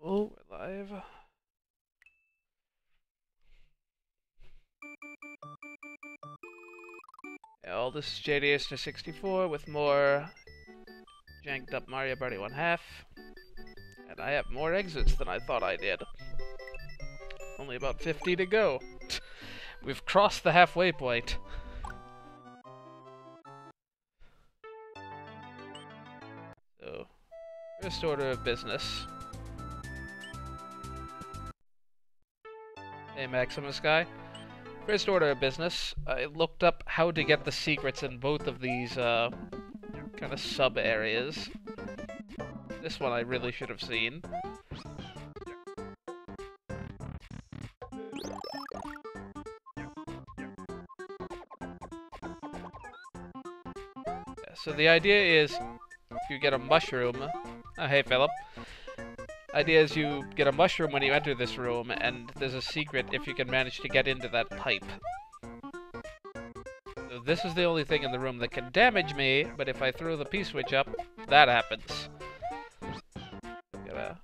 Oh, we're live. Yeah, all this is JDS64 with more janked up Mario Party 1/2. And I have more exits than I thought I did. Only about 50 to go. We've crossed the halfway point. So, first order of business. Hey Maximus guy. First order of business, I looked up how to get the secrets in both of these kind of sub-areas. This one I really should have seen. So the idea is, you get a mushroom. Hey Philip. Idea is you get a mushroom when you enter this room, and there's a secret if you can manage to get into that pipe. So this is the only thing in the room that can damage me, but if I throw the P-switch up, that happens. Gotta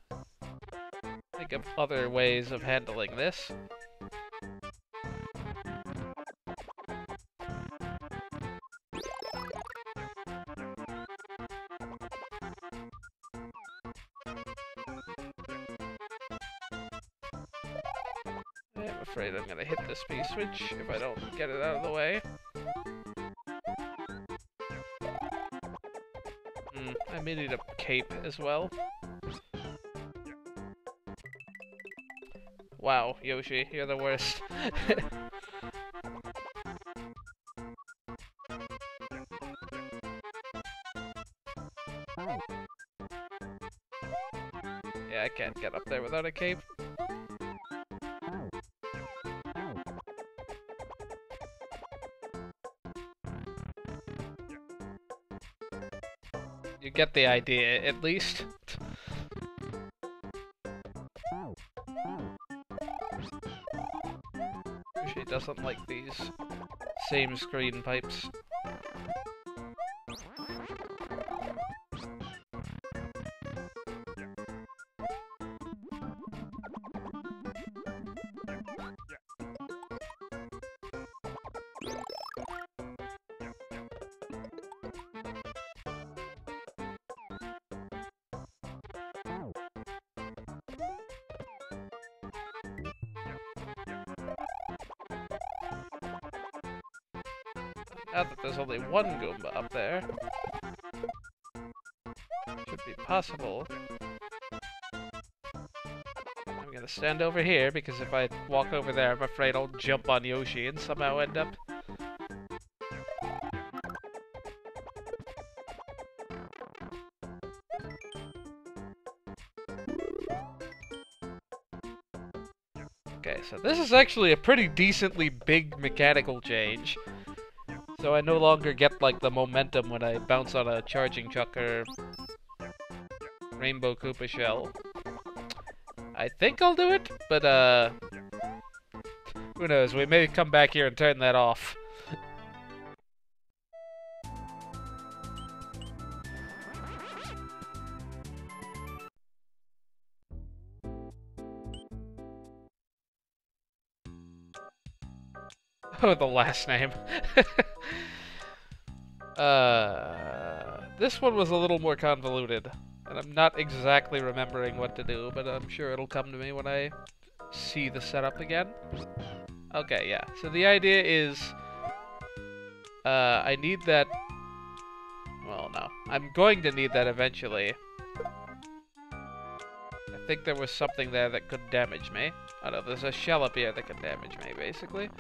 think of other ways of handling this. I'm afraid I'm gonna hit this P-switch if I don't get it out of the way. I may need a cape as well. Wow, Yoshi, you're the worst. Yeah, I can't get up there without a cape. You get the idea, at least. Yoshi doesn't like these same screen pipes. Now that there's only one Goomba up there, should be possible. I'm gonna stand over here, because if I walk over there, I'm afraid I'll jump on Yoshi and somehow end up... Okay, so this is actually a pretty decently big mechanical change. So I no longer get, like, the momentum when I bounce on a Charging Chuck or Rainbow Koopa shell. I think I'll do it, but, who knows, we may come back here and turn that off. Oh, the last name. This one was a little more convoluted, and I'm not exactly remembering what to do, but I'm sure it'll come to me when I see the setup again. Okay, yeah. So the idea is, I need that... Well, no. I'm going to need that eventually. I think there was something there that could damage me. Oh no, there's a shell up here that can damage me, basically.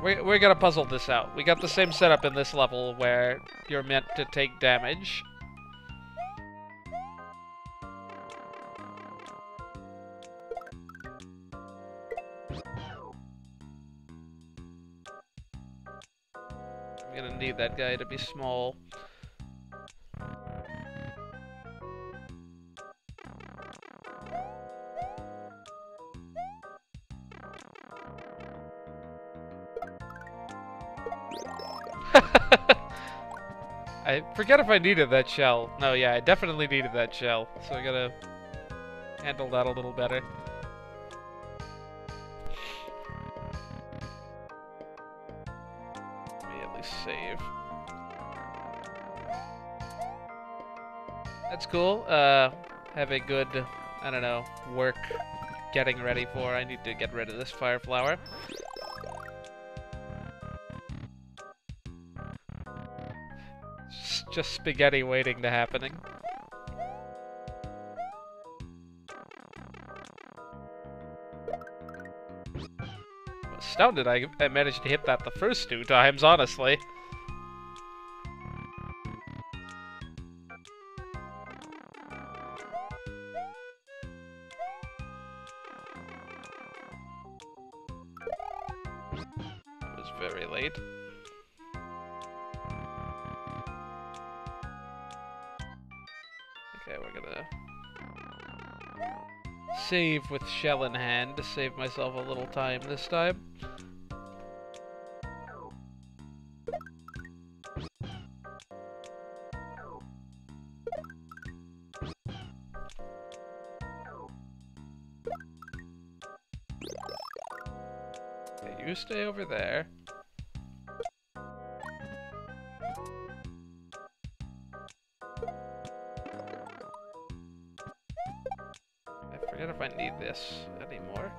We're gonna puzzle this out. We got the same setup in this level where you're meant to take damage. I'm gonna need that guy to be small. I forget if I needed that shell. No, yeah, I definitely needed that shell. So I gotta handle that a little better. Let me at least save. That's cool. Have a good, I don't know, work getting ready for. I need to get rid of this fire flower. It's just spaghetti waiting to happening. I'm astounded I managed to hit that the first 2 times, honestly. It was very late. Okay, we're gonna save with shell in hand to save myself a little time this time. Okay, you stay over there. I forget if I need this anymore.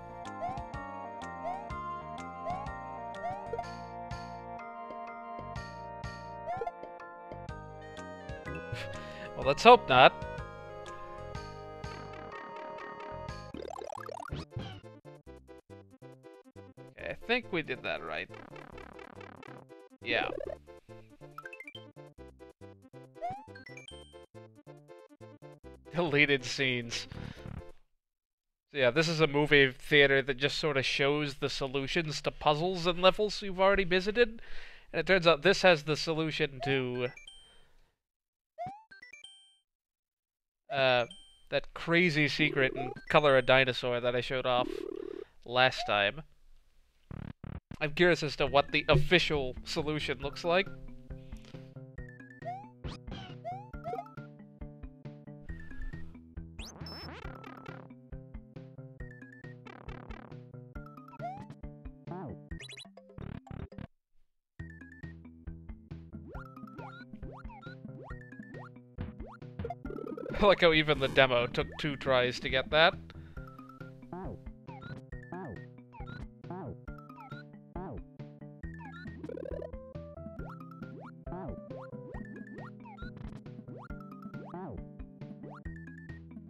Well, let's hope not. Okay, I think we did that right. Yeah. Deleted scenes. So yeah, this is a movie theater that just sort of shows the solutions to puzzles and levels you've already visited. And it turns out this has the solution to that crazy secret in Color a Dinosaur that I showed off last time. I'm curious as to what the official solution looks like. I like how even the demo took 2 tries to get that.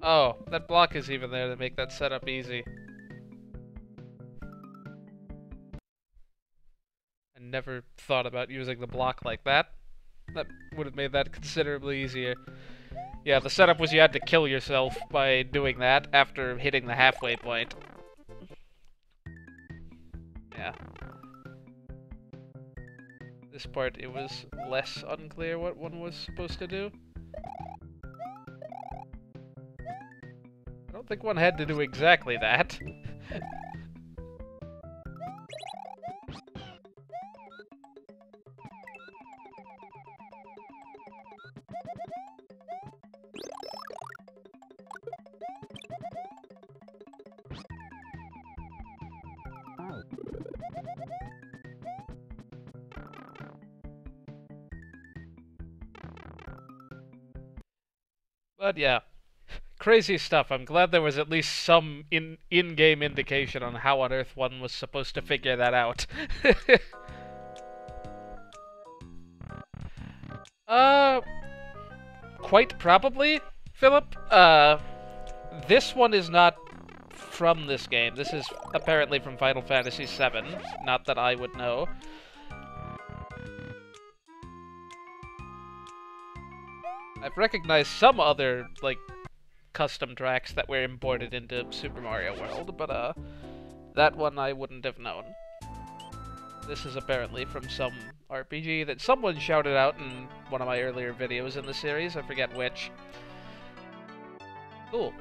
Oh, that block is even there to make that setup easy. I never thought about using the block like that. That would have made that considerably easier. Yeah, the setup was you had to kill yourself by doing that after hitting the halfway point. Yeah. This part, it was less unclear what one was supposed to do. I don't think one had to do exactly that. But yeah, crazy stuff. I'm glad there was at least some in-game indication on how on earth one was supposed to figure that out. Quite probably, Philip. This one is not from this game. This is apparently from Final Fantasy VII. Not that I would know. I've recognized some other, like, custom tracks that were imported into Super Mario World, but, that one I wouldn't have known. This is apparently from some RPG that someone shouted out in one of my earlier videos in the series, I forget which. Cool.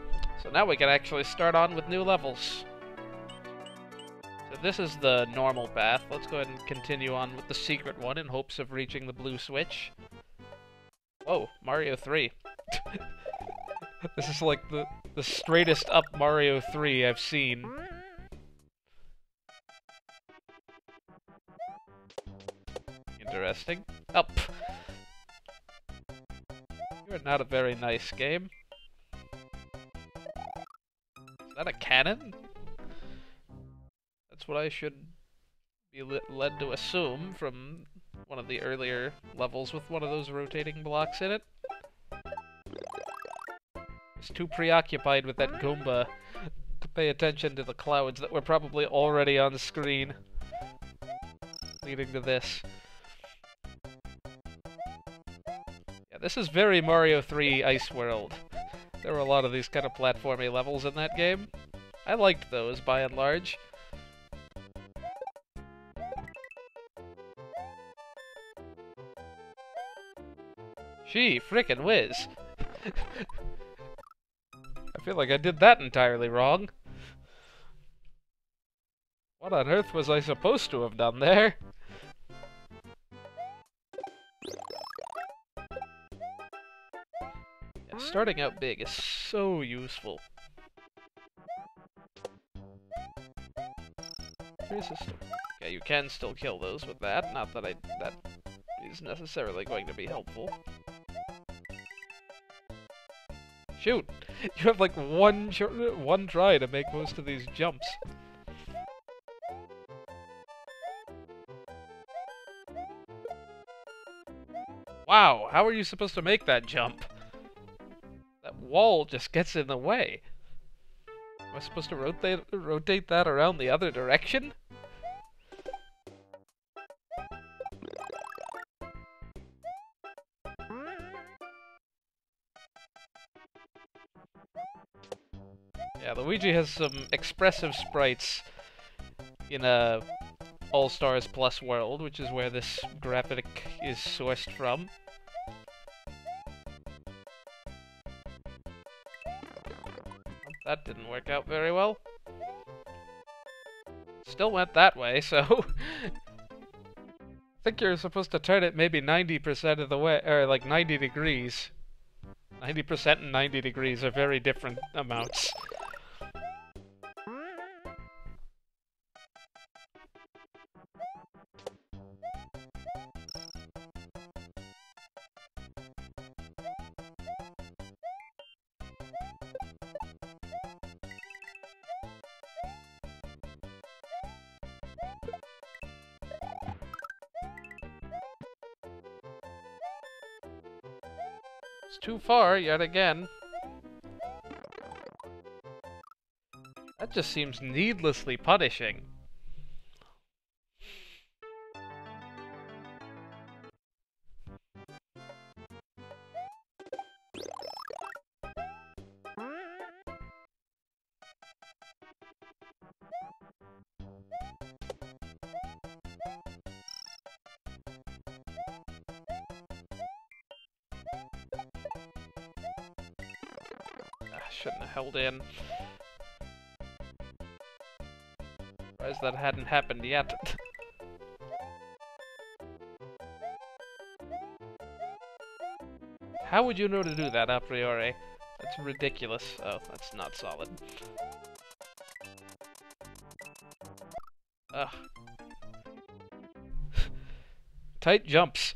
So now we can actually start on with new levels. So this is the normal path. Let's go ahead and continue on with the secret one in hopes of reaching the blue switch. Whoa, Mario 3. This is like the straightest up Mario 3 I've seen. Interesting. Up. You're not a very nice game. Is that a cannon? That's what I should be led to assume from one of the earlier levels with one of those rotating blocks in it. It's too preoccupied with that Goomba to pay attention to the clouds that were probably already on the screen, leading to this. Yeah, this is very Mario 3 Ice World. There were a lot of these kind of platformy levels in that game. I liked those, by and large. Gee, frickin' whiz. I feel like I did that entirely wrong. What on earth was I supposed to have done there? Yeah, starting out big is so useful. Here's this. Yeah, you can still kill those with that. Not that that is necessarily going to be helpful. Shoot! You have like one try to make most of these jumps. Wow, how are you supposed to make that jump? That wall just gets in the way. Am I supposed to rotate that around the other direction? Yeah, Luigi has some expressive sprites in a All-Stars Plus world, which is where this graphic is sourced from. That didn't work out very well. Still went that way, so... I think you're supposed to turn it maybe 90% of the way, or like 90 degrees. 90% and 90 degrees are very different amounts. It's too far, yet again. That just seems needlessly punishing. Shouldn't have held in. Surprised that hadn't happened yet. How would you know to do that a priori? That's ridiculous. Oh, that's not solid. Ugh. Tight jumps.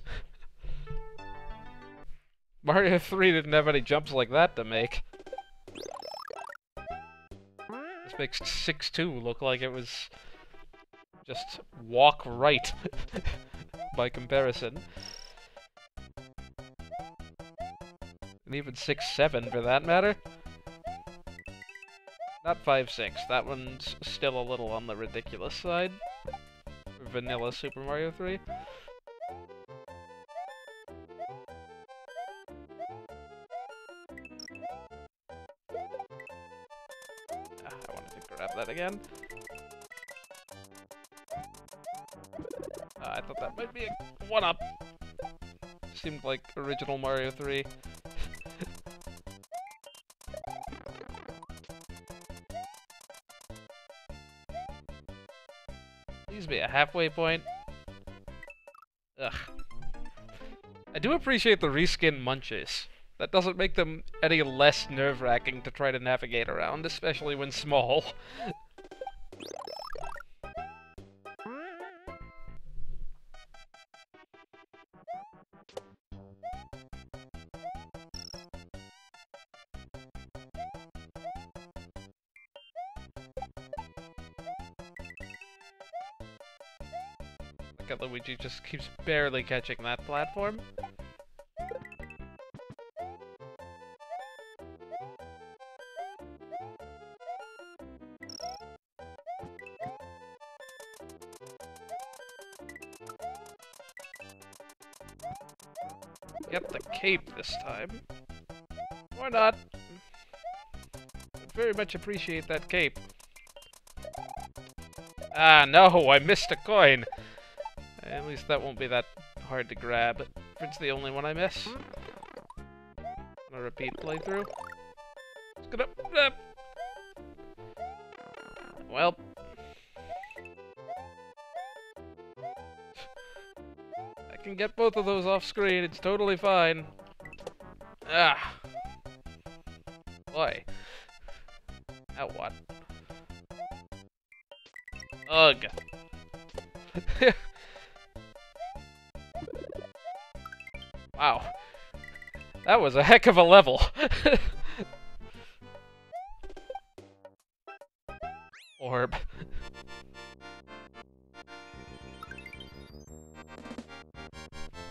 Mario 3 didn't have any jumps like that to make. This makes 6-2 look like it was just walk right by comparison. And even 6-7 for that matter. Not 5-6. That one's still a little on the ridiculous side. Vanilla Super Mario 3. I wanted to grab that again. I thought that might be a one-up. Seemed like original Mario 3. Please be a halfway point. Ugh. I do appreciate the reskin munches. That doesn't make them any less nerve-wracking to try to navigate around, especially when small. Look at Luigi, just keeps barely catching that platform. Get the cape this time. Or not. I'd very much appreciate that cape. Ah, no, I missed a coin. At least that won't be that hard to grab. If it's the only one I miss. A repeat playthrough. It's gonna... Well... I can get both of those off screen, it's totally fine. Ah. Boy. Now what? Ugh. Wow. That was a heck of a level. Orb.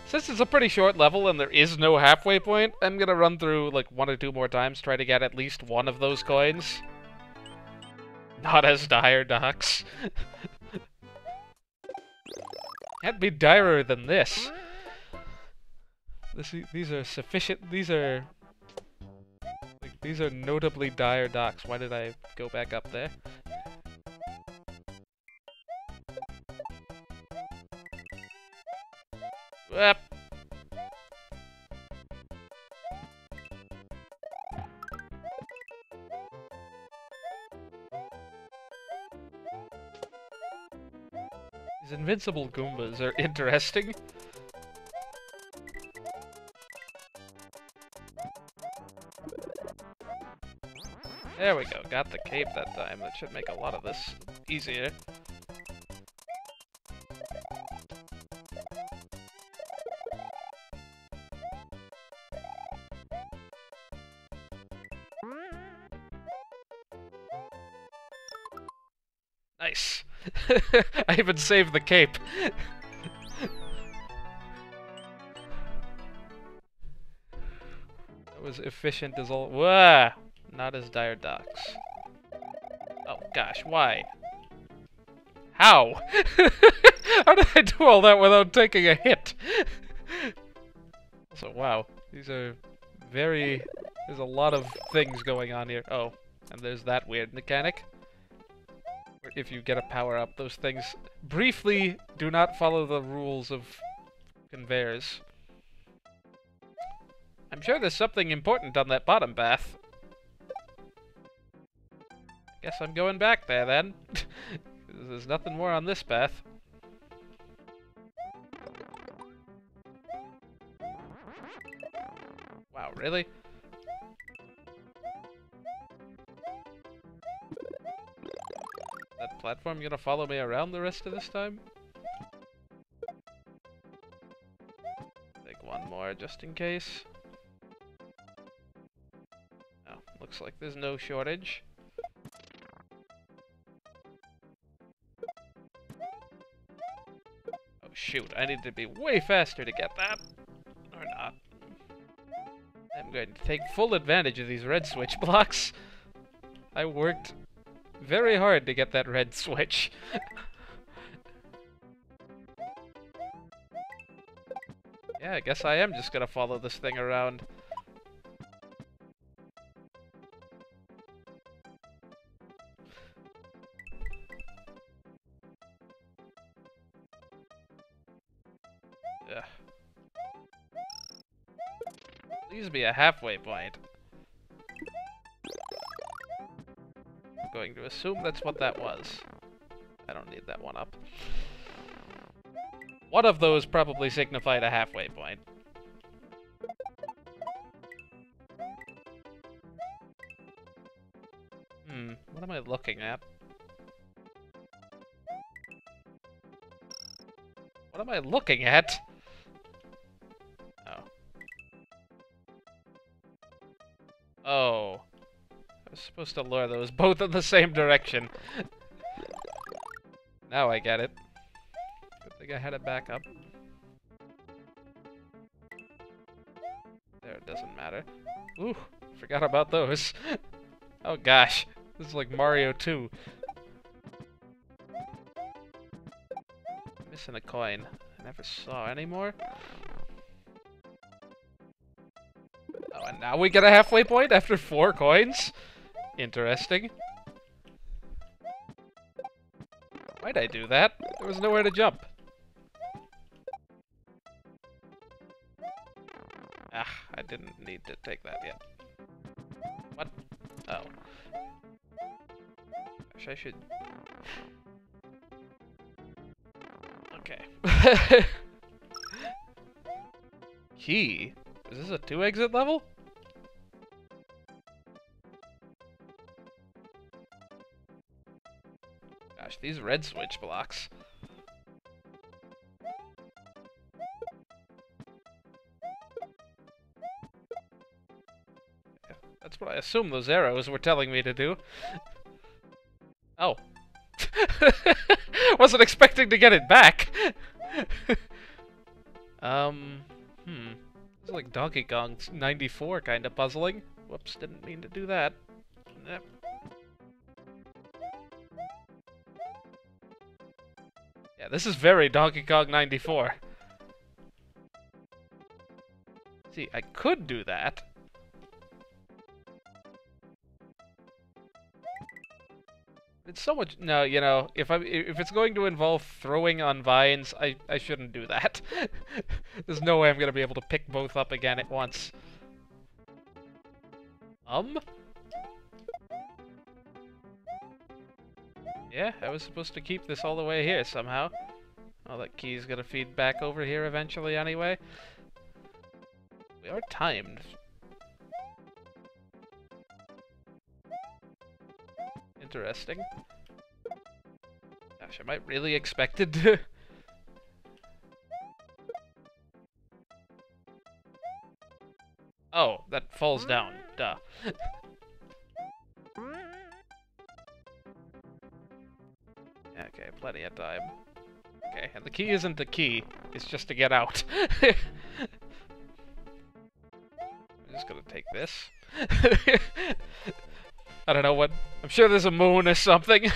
Since it's a pretty short level and there is no halfway point, I'm gonna run through like 1 or 2 more times, try to get at least one of those coins. Not as dire, Docs. Can't be direr than this. These are sufficient. These are notably dire docks. Why did I go back up there? Yep. These invincible Goombas are interesting. There we go, got the cape that time. That should make a lot of this easier. Nice. I even saved the cape. That was efficient as all. Wah! Not as dire docks. Oh gosh, why? How? How did I do all that without taking a hit? So wow, these are very... There's a lot of things going on here. Oh, and there's that weird mechanic. Where if you get a power-up, those things briefly do not follow the rules of conveyors. I'm sure there's something important on that bottom path. Guess I'm going back there, then. There's nothing more on this path. Wow, really? That platform gonna follow me around the rest of this time? Take one more, just in case. Oh, looks like there's no shortage. Shoot, I need to be way faster to get that. Or not. I'm going to take full advantage of these red switch blocks. I worked very hard to get that red switch. Yeah, I guess I am just gonna follow this thing around. Ugh. Please be a halfway point. I'm going to assume that's what that was. I don't need that one up. One of those probably signified a halfway point. What am I looking at? What am I looking at? Oh. Oh. I was supposed to lure those both in the same direction. Now I get it. Good thing I had it back up. There, it doesn't matter. Ooh, forgot about those. Oh gosh, this is like Mario 2. Missing a coin. I never saw any more. Oh, and now we get a halfway point after 4 coins? Interesting. Why'd I do that? There was nowhere to jump. Ah, I didn't need to take that yet. What? Oh. Gosh, I should... Okay. Key? Is this a 2-exit level? Gosh, these red switch blocks. Yeah, that's what I assume those arrows were telling me to do. Oh. Wasn't expecting to get it back. It's like Donkey Kong 94 kind of puzzling. Whoops, didn't mean to do that. Yep. Yeah, this is very Donkey Kong 94. See, I could do that. It's so much... No, you know, if it's going to involve throwing on vines, I shouldn't do that. There's no way I'm gonna be able to pick both up again at once. Yeah, I was supposed to keep this all the way here somehow. Oh, that key's gonna feed back over here eventually anyway. We are timed. Interesting. Gosh, am I really expected to... Oh, that falls down. Duh. Okay, plenty of time. Okay, and the key isn't the key. It's just to get out. I'm just gonna take this. I don't know what... I'm sure there's a moon or something. Yeah,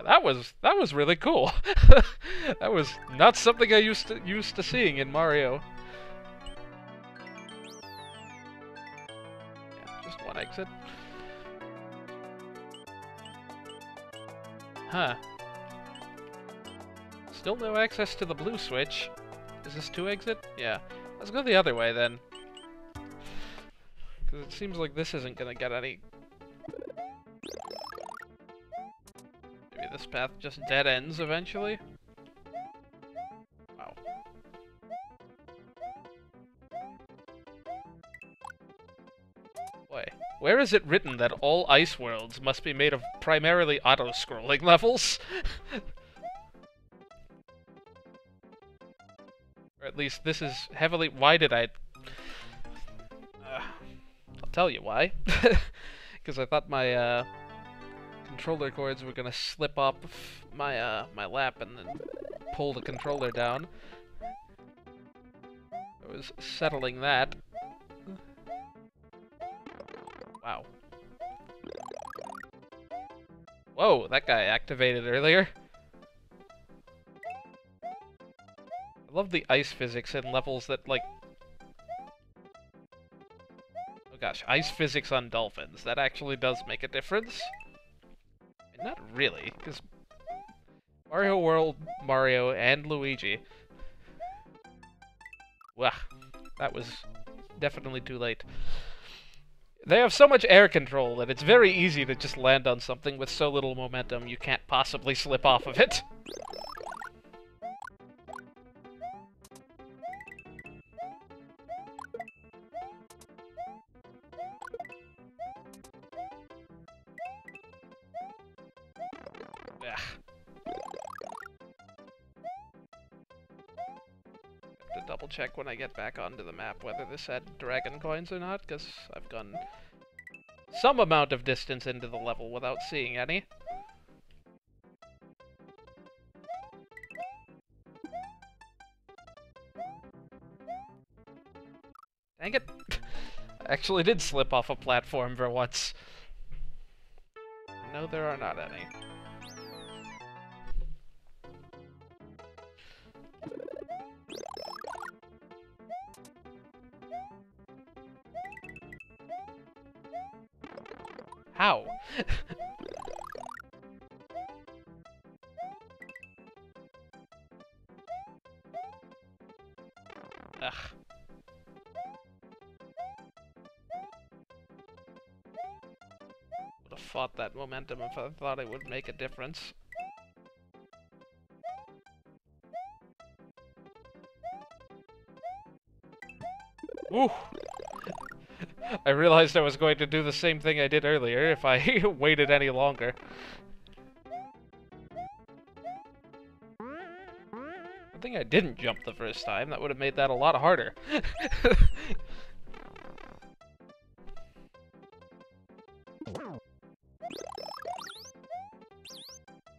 that was really cool. That was not something I used to seeing in Mario. Yeah, just one exit. Huh. Still no access to the blue switch. Is this 2-exit? Yeah. Let's go the other way then. Because it seems like this isn't gonna get any... Maybe this path just dead ends eventually? Wow. Boy, where is it written that all ice worlds must be made of primarily auto-scrolling levels? Or at least this is heavily... Why did I... I'll tell you why. Because I thought my controller cords were gonna slip off my my lap and then pull the controller down. I was settling that. Wow. Whoa, that guy activated earlier. I love the ice physics in levels that, like... Oh gosh, ice physics on dolphins. That actually does make a difference. And not really, because Mario World, Mario, and Luigi... Wah, that was definitely too late. They have so much air control that it's very easy to just land on something with so little momentum you can't possibly slip off of it. Ugh. Have to double check when I get back onto the map whether this had dragon coins or not, because I've gone some amount of distance into the level without seeing any. Dang it! I actually did slip off a platform for once. No, there are not any. How? Ugh. Would have fought that momentum if I thought it would make a difference. Woo! I realized I was going to do the same thing I did earlier if I waited any longer. I think I didn't jump the first time. That would have made that a lot harder.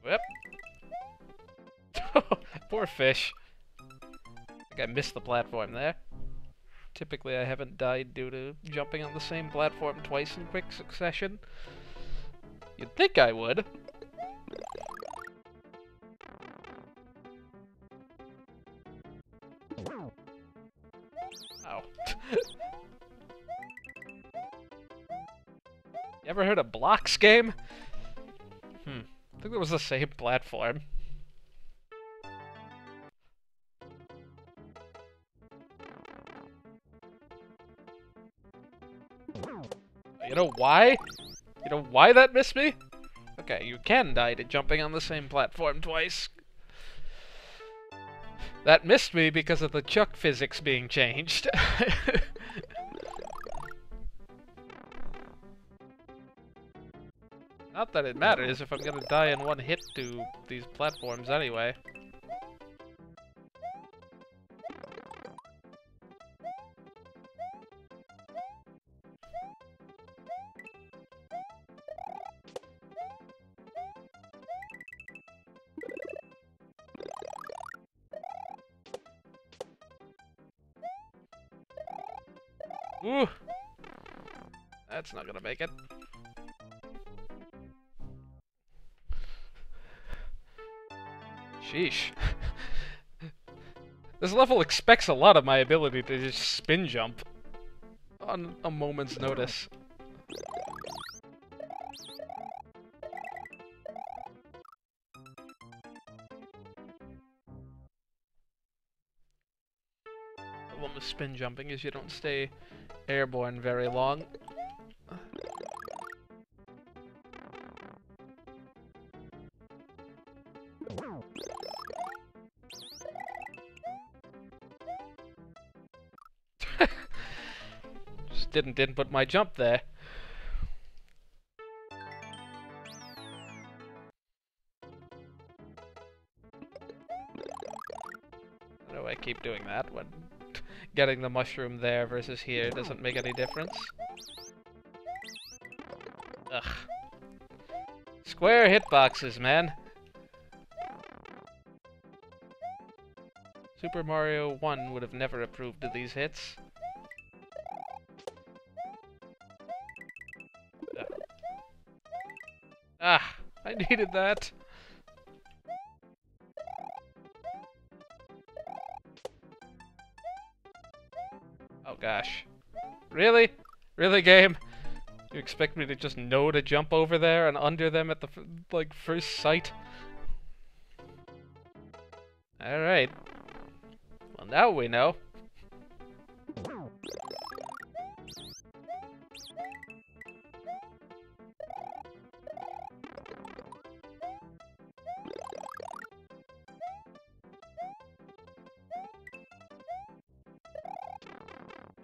Whip. Poor fish. I think I missed the platform there. Typically I haven't died due to jumping on the same platform twice in quick succession. You'd think I would. Ow. You ever heard of Blocks game? I think it was the same platform. You know why? You know why that missed me? Okay, you can die to jumping on the same platform twice. That missed me because of the chuck physics being changed. Not that it matters if I'm gonna die in one hit to these platforms anyway. Ooh! That's not gonna make it. Sheesh. This level expects a lot of my ability to just spin jump on a moment's notice. The one with spin jumping is you don't stay airborne very long. Just didn't input my jump there. How do I keep doing that when getting the mushroom there versus here doesn't make any difference? Ugh. Square hitboxes, man. Super Mario 1 would have never approved of these hits. Ugh. Ah, I needed that. Oh gosh. Really? Really, game? You expect me to just know to jump over there and under them at the, first sight? Alright. Well, now we know.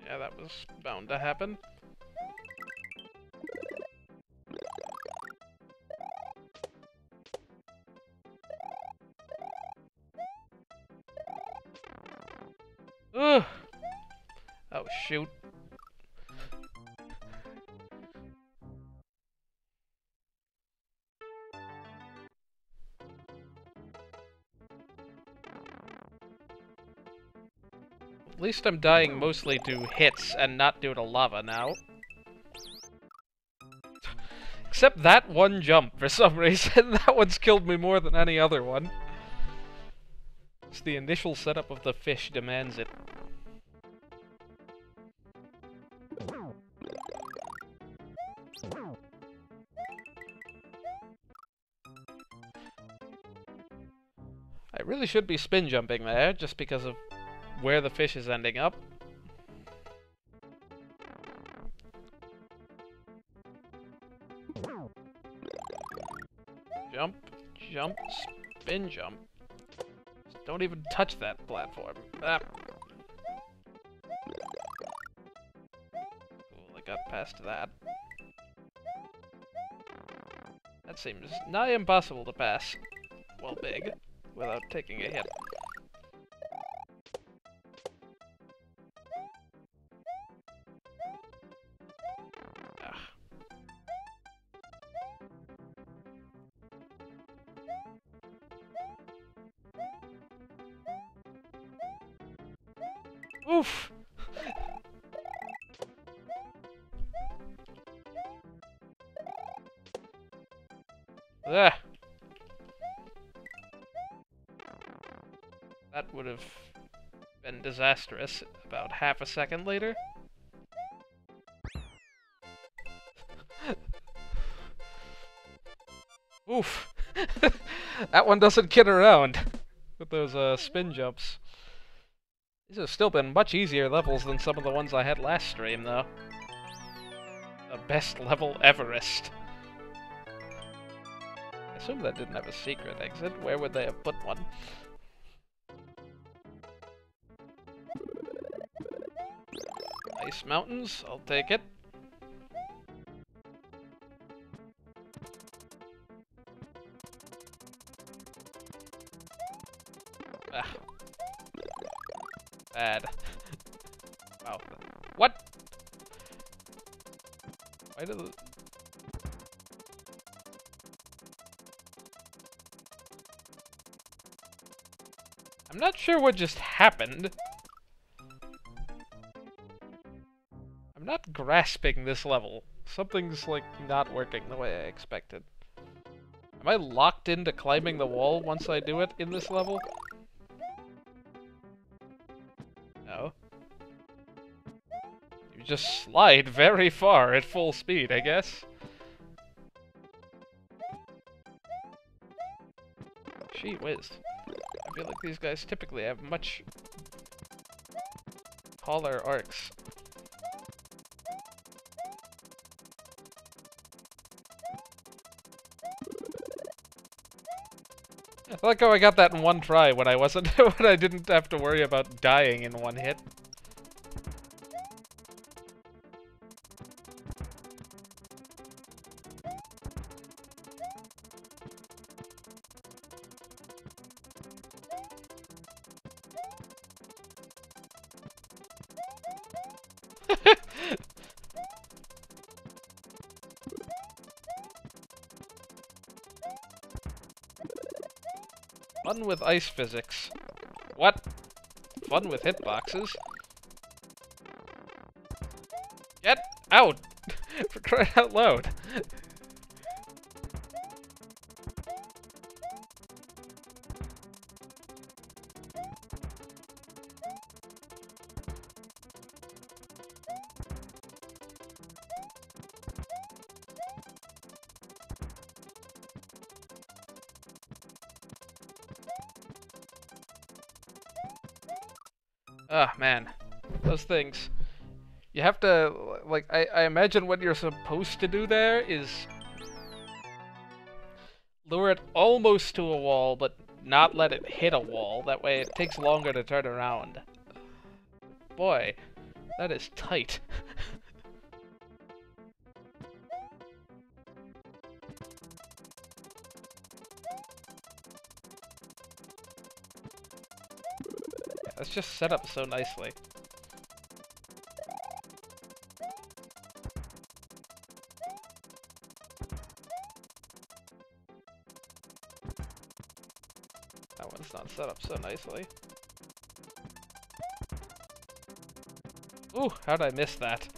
Yeah, that was bound to happen. shoot. At least I'm dying mostly to hits and not due to lava now. Except that one jump, for some reason. That one's killed me more than any other one. It's the initial setup of the fish demands it. I really should be spin jumping there, just because of where the fish is ending up. Jump, jump, spin jump. Just don't even touch that platform. Ah. Cool, I got past that. That seems nigh impossible to pass. Well, big. Without taking a hit. Ugh. Oof! Ugh. That would have been disastrous about half a second later. Oof! That one doesn't kid around with those spin jumps. These have still been much easier levels than some of the ones I had last stream, though. The best level Everest. I assume that didn't have a secret exit. Where would they have put one? Ice mountains, I'll take it. Ah. Bad. Wow. What? Why did the... I'm not sure what just happened. I'm not grasping this level. Something's, like, not working the way I expected. Am I locked into climbing the wall once I do it in this level? No. You just slide very far at full speed, I guess. Gee whiz. I feel like these guys typically have much taller arcs. I like how I got that in one try when I wasn't when I didn't have to worry about dying in one hit. Fun with ice physics. What? Fun with hitboxes? Get out! For crying out loud. Ah, man. Those things. You have to, like, I imagine what you're supposed to do there is lure it almost to a wall, but not let it hit a wall. That way it takes longer to turn around. Boy, that is tight. That's just set up so nicely. That one's not set up so nicely. Ooh, how'd I miss that?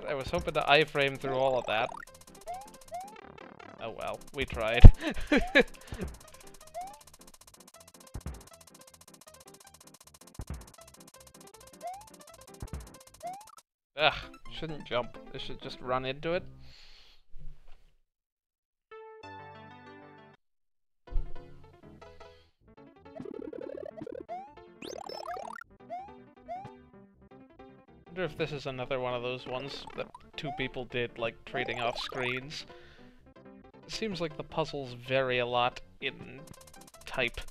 I was hoping to iframe through all of that. Oh well, we tried. Ugh, shouldn't jump. I should just run into it. I wonder if this is another one of those ones that two people did, like, trading off screens. It seems like the puzzles vary a lot in type.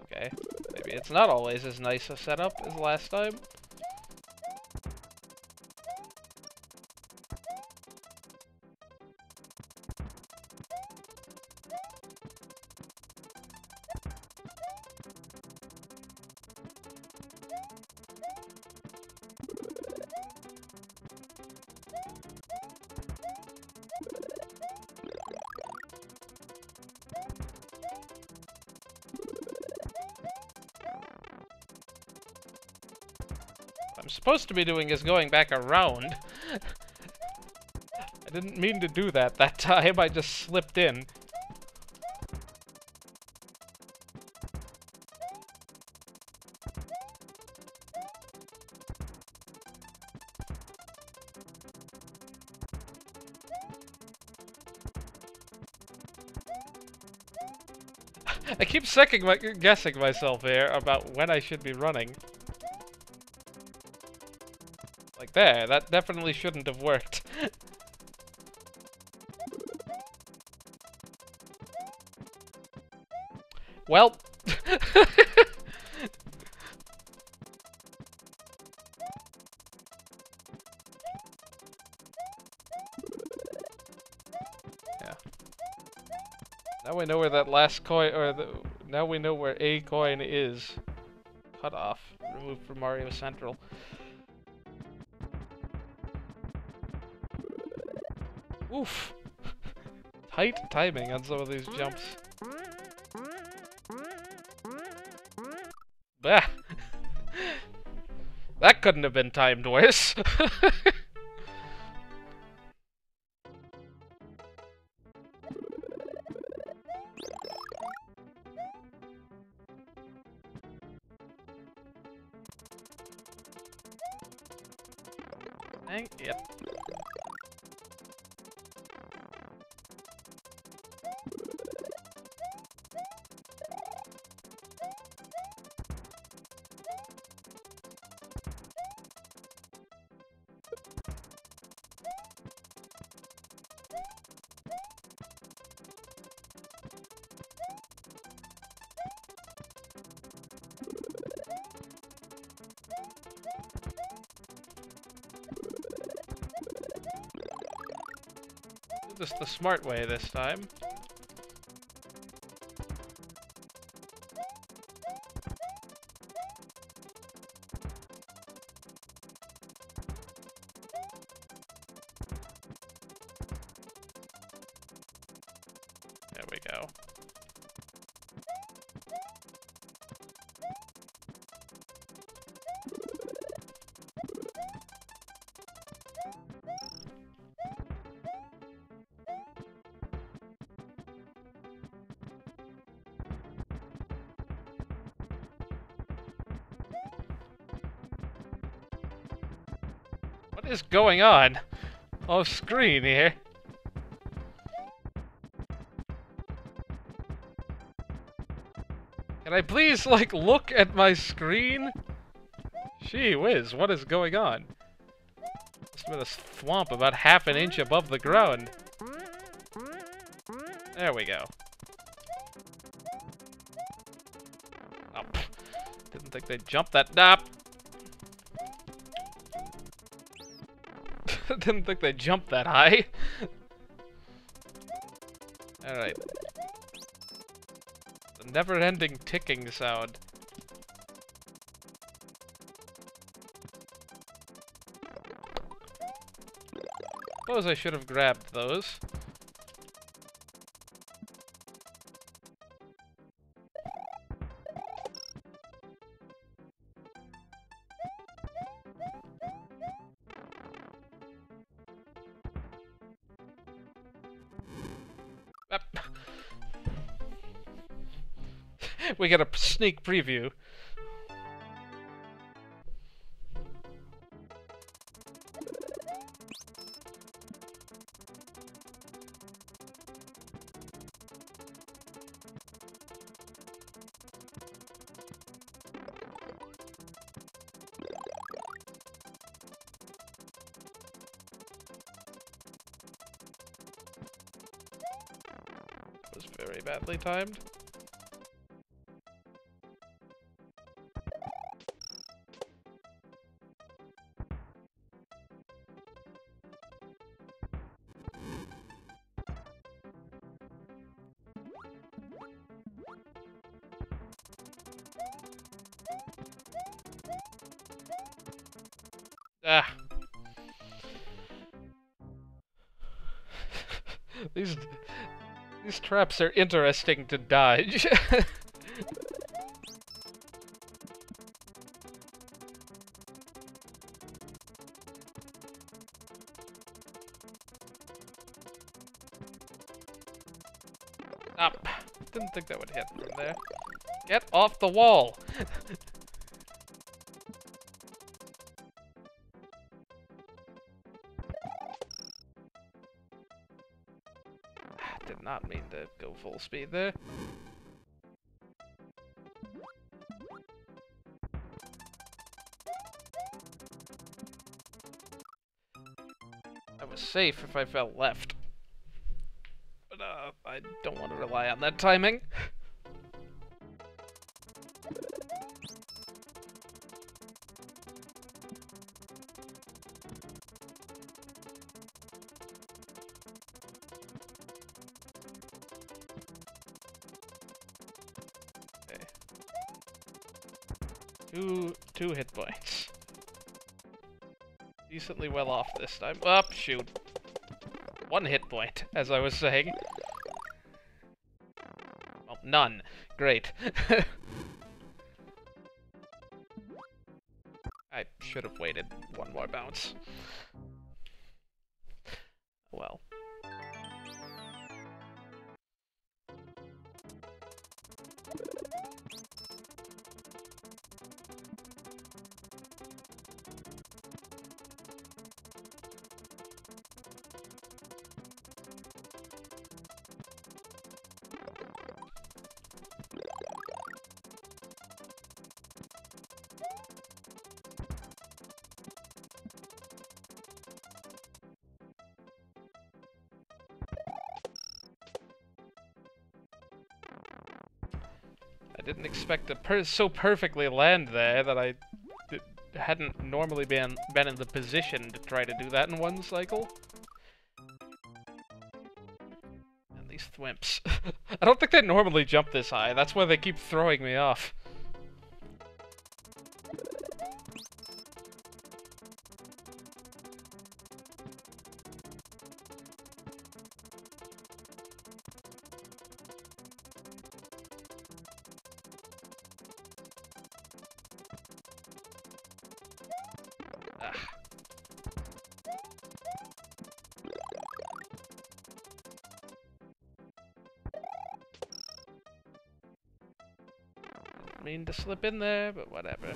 Okay, maybe it's not always as nice a setup as last time. What I'm supposed to be doing is going back around. I didn't mean to do that time, I just slipped in. I keep guessing myself here about when I should be running. Like there, that definitely shouldn't have worked. Well... yeah. Now we know where that last coin, or now we know where a coin is. Cut off. Removed from Mario Central. Oof. Tight timing on some of these jumps. Bah. That couldn't have been timed worse. Dang it. This the smart way this time. There we go. What is going on off screen here? Can I please, like, look at my screen? Gee whiz, what is going on? Must have been a swamp about half an inch above the ground. There we go. Oh, didn't think they'd jump that. Nah. Didn't think they'd jump that high. Alright. The never-ending ticking sound. Suppose I should have grabbed those. We get a sneak preview. That was very badly timed. Ah. These traps are interesting to dodge. Up. Didn't think that would hit from there. Get off the wall! Did not mean to go full speed there. I was safe if I fell left. But, I don't want to rely on that timing. Two hit points. Decently well off this time. Oh, shoot. 1 hit point, as I was saying. Well, none. Great. I should have waited 1 more bounce. Well. I didn't expect to so perfectly land there that I hadn't normally been in the position to try to do that in 1 cycle. And these thwimps. I don't think they normally jump this high, that's why they keep throwing me off. Didn't mean to slip in there, but whatever.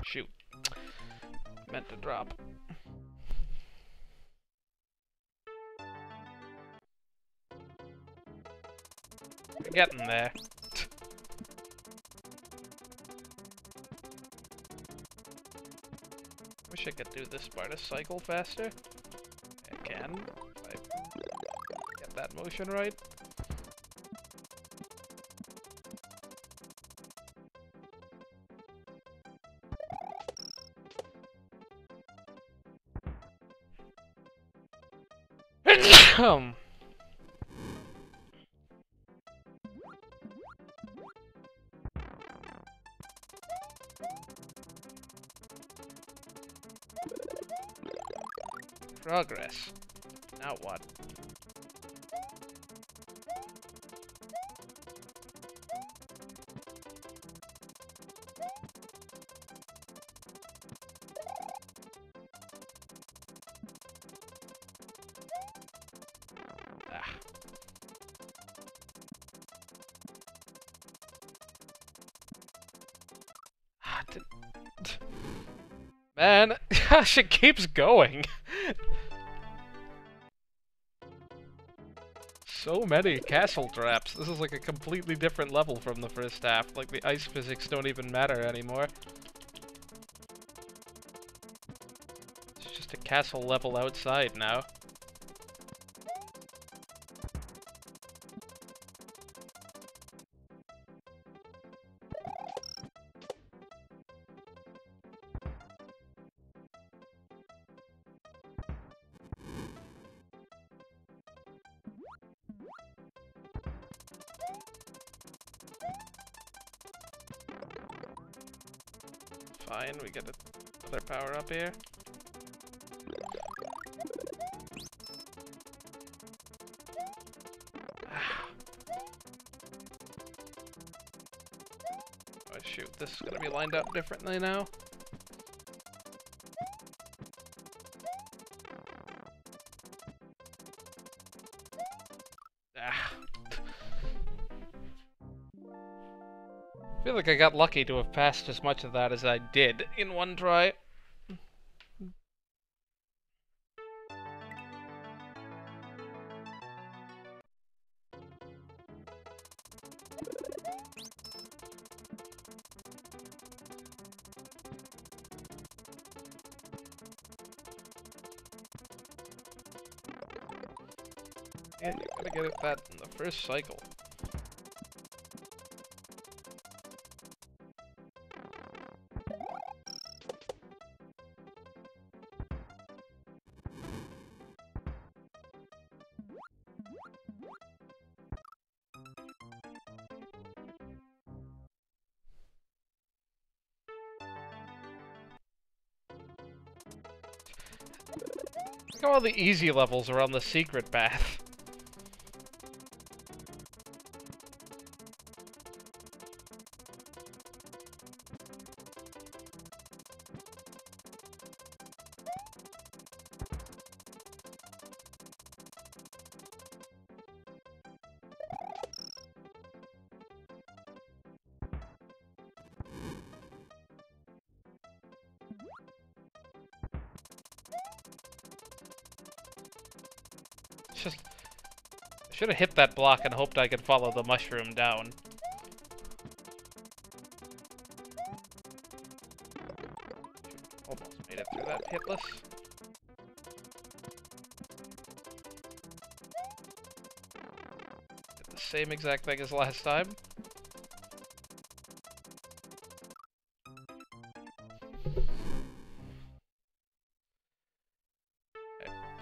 Shoot. Meant to drop. We're getting there. Wish I could do this Sparta cycle faster. I can, if I get that motion right. Progress. Now what? Man, she keeps going. So many castle traps. This is like a completely different level from the first half. Like, the ice physics don't even matter anymore. It's just a castle level outside now. Fine, we get another power up here. Oh shoot, this is gonna be lined up differently now. I feel like I got lucky to have passed as much of that as I did in one try. Yeah, you gotta get it that in the first cycle. Look how all the easy levels are on the secret path. Just... I should have hit that block and hoped I could follow the mushroom down. Almost made it through that hitless. Did the same exact thing as last time.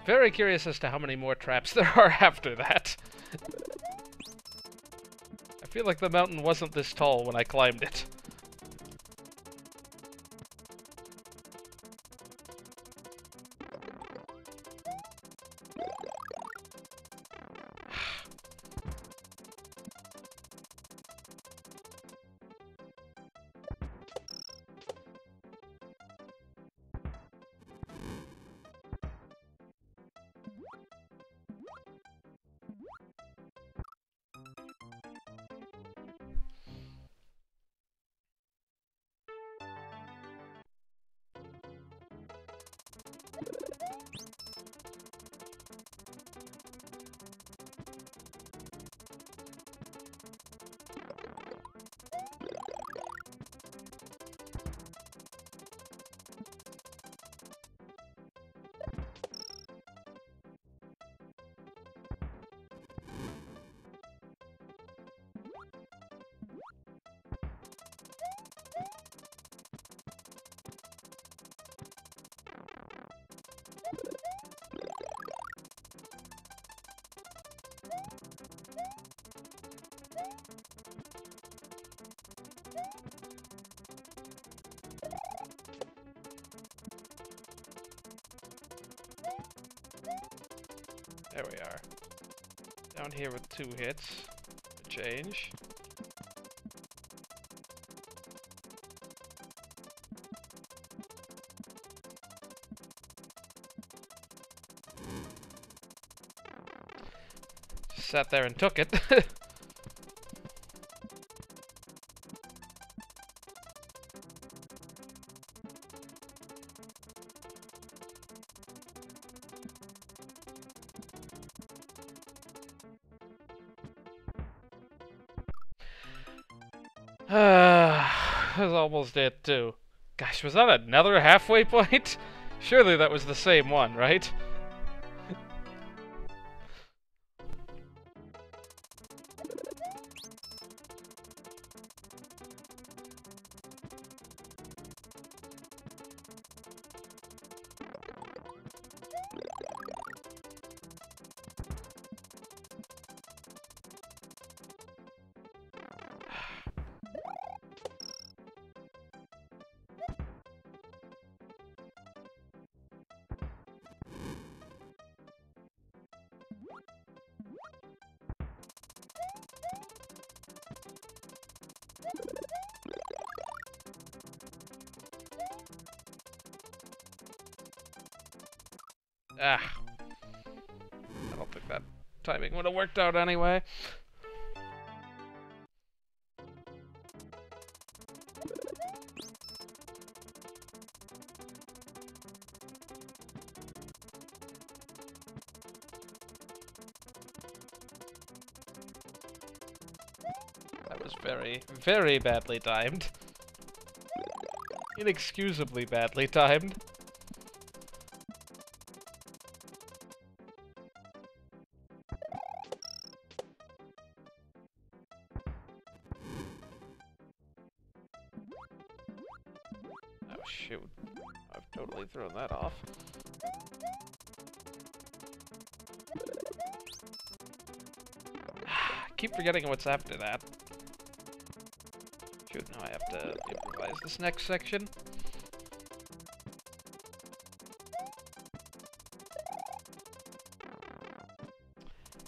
Very curious as to how many more traps there are after that. I feel like the mountain wasn't this tall when I climbed it. There we are. Down here with 2 hits. For change. Just sat there and took it. That's almost it, too. Gosh, was that another halfway point? Surely that was the same one, right? Ah. I don't think that timing would have worked out anyway. That was very, very badly timed. Inexcusably badly timed. Oh shoot. I've totally thrown that off. Keep forgetting what's after that. Shoot, now I have to improvise this next section.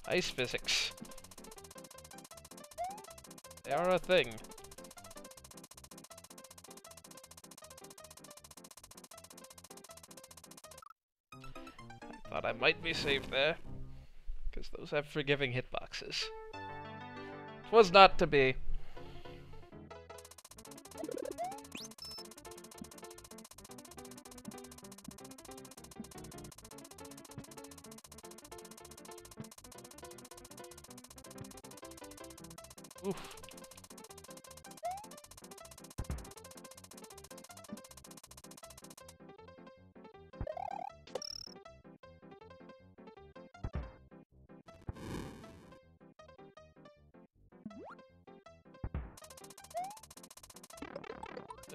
Ice physics. They are a thing. I thought I might be safe there, because those have forgiving hitboxes. It was not to be. Oof.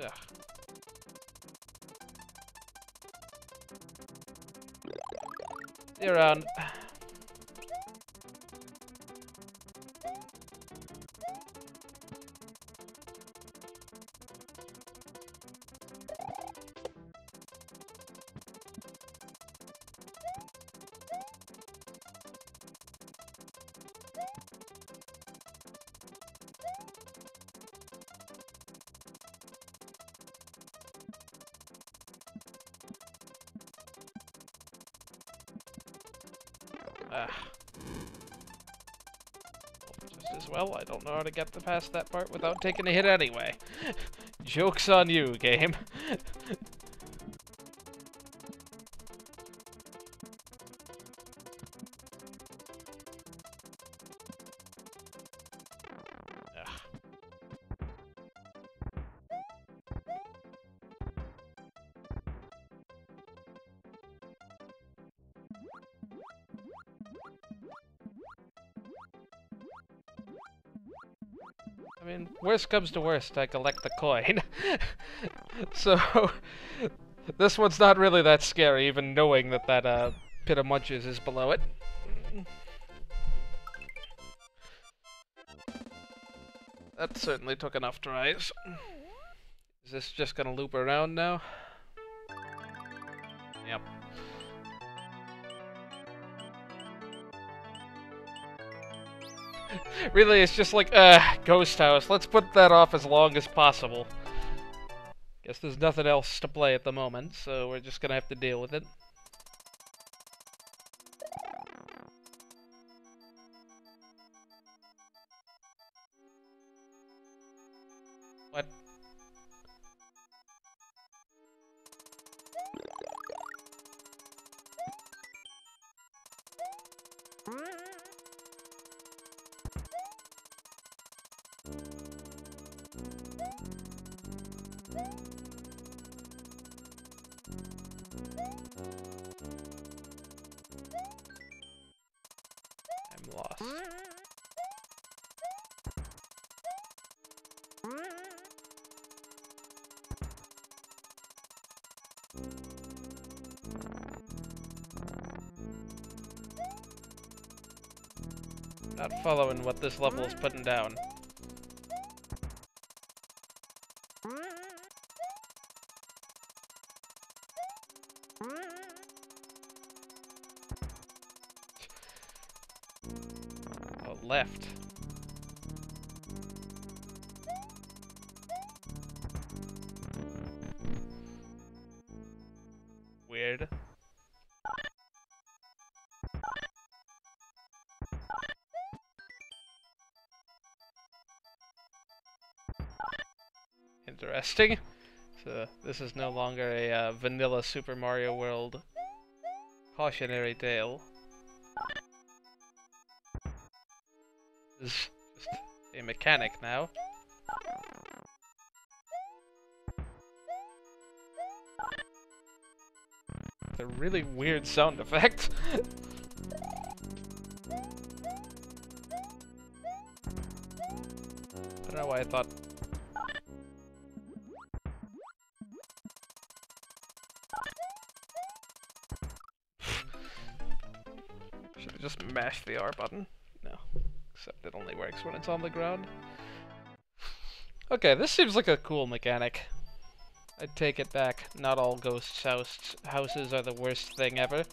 Ugh. See you around. Just as well, I don't know how to get past that part without taking a hit anyway. Joke's on you, game. I mean, worst comes to worst, I collect the coin. So, this one's not really that scary, even knowing that that pit of munches is below it. That certainly took enough tries. Is this just gonna loop around now? Yep. Really, it's just like, Ghost House. Let's put that off as long as possible. Guess there's nothing else to play at the moment, so we're just gonna have to deal with it. What? I'm lost. Not following what this level is putting down. Oh, left. Weird. Interesting. So this is no longer a vanilla Super Mario World cautionary tale. This is just a mechanic now. It's a really weird sound effect. I don't know why I thought... Should have just mashed the R button. No. Except it only works when it's on the ground. Okay, this seems like a cool mechanic. I take it back. Not all ghost houses are the worst thing ever.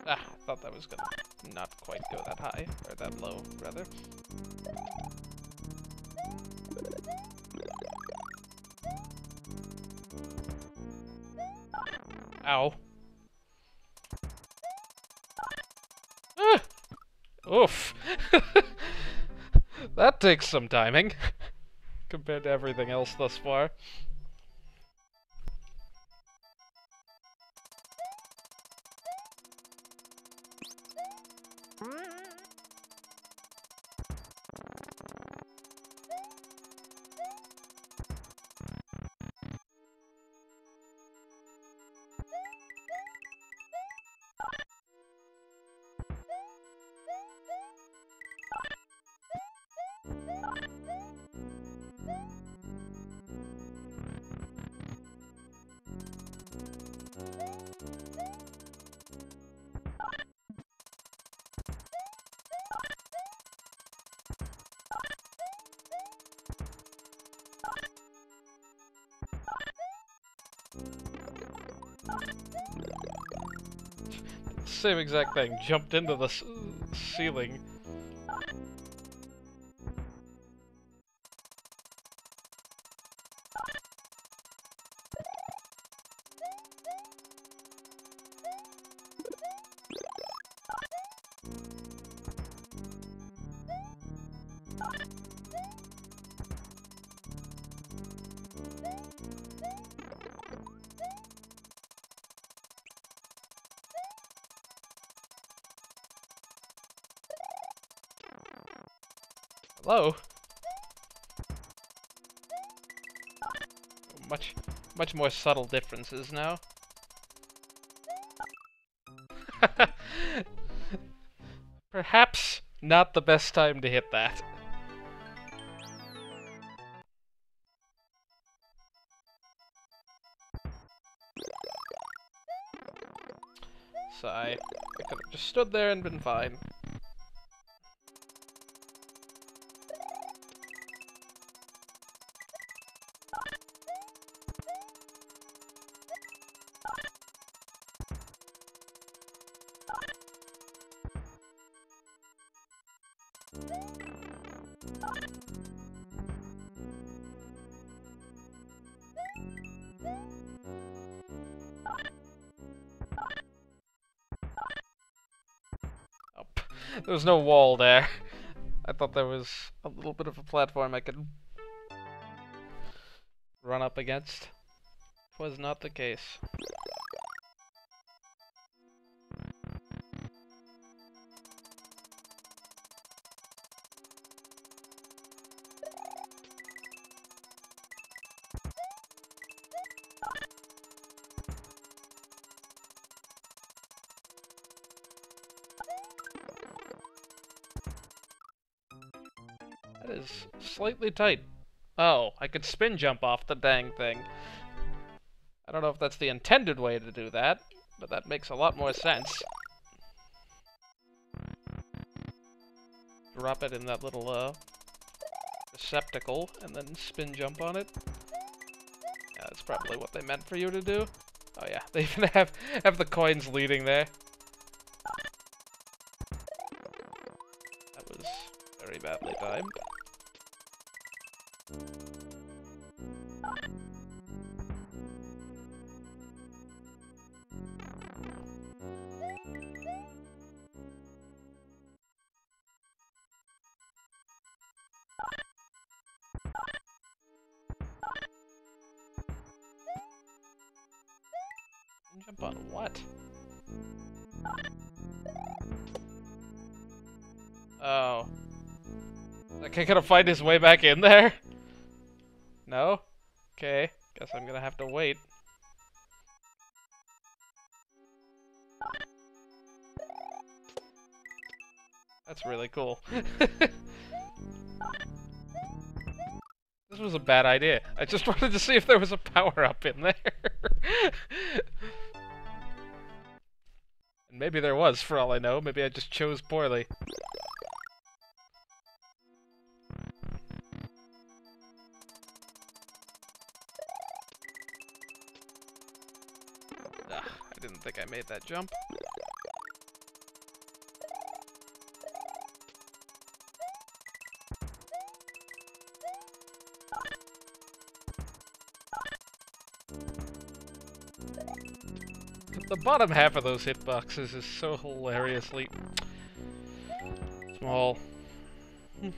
Ah, I thought that was gonna not quite go that high, or that low, rather. Ow. Ah! Oof. That takes some timing, compared to everything else thus far. Same exact thing, jumped into the ceiling. Hello? Much more subtle differences now. Perhaps not the best time to hit that. So I could have just stood there and been fine. There was no wall there. I thought there was a little bit of a platform I could run up against. Was not the case. That is slightly tight. Oh, I could spin jump off the dang thing. I don't know if that's the intended way to do that, but that makes a lot more sense. Drop it in that little, receptacle, and then spin jump on it. Yeah, that's probably what they meant for you to do. Oh yeah, they even have the coins leading there. That was very badly timed. Jump on what? Oh. That kid gonna find his way back in there? No? Okay. Guess I'm gonna have to wait. That's really cool. This was a bad idea. I just wanted to see if there was a power-up in there. And maybe there was, for all I know. Maybe I just chose poorly. Ugh, I didn't think I made that jump. The bottom half of those hitboxes is so hilariously small. And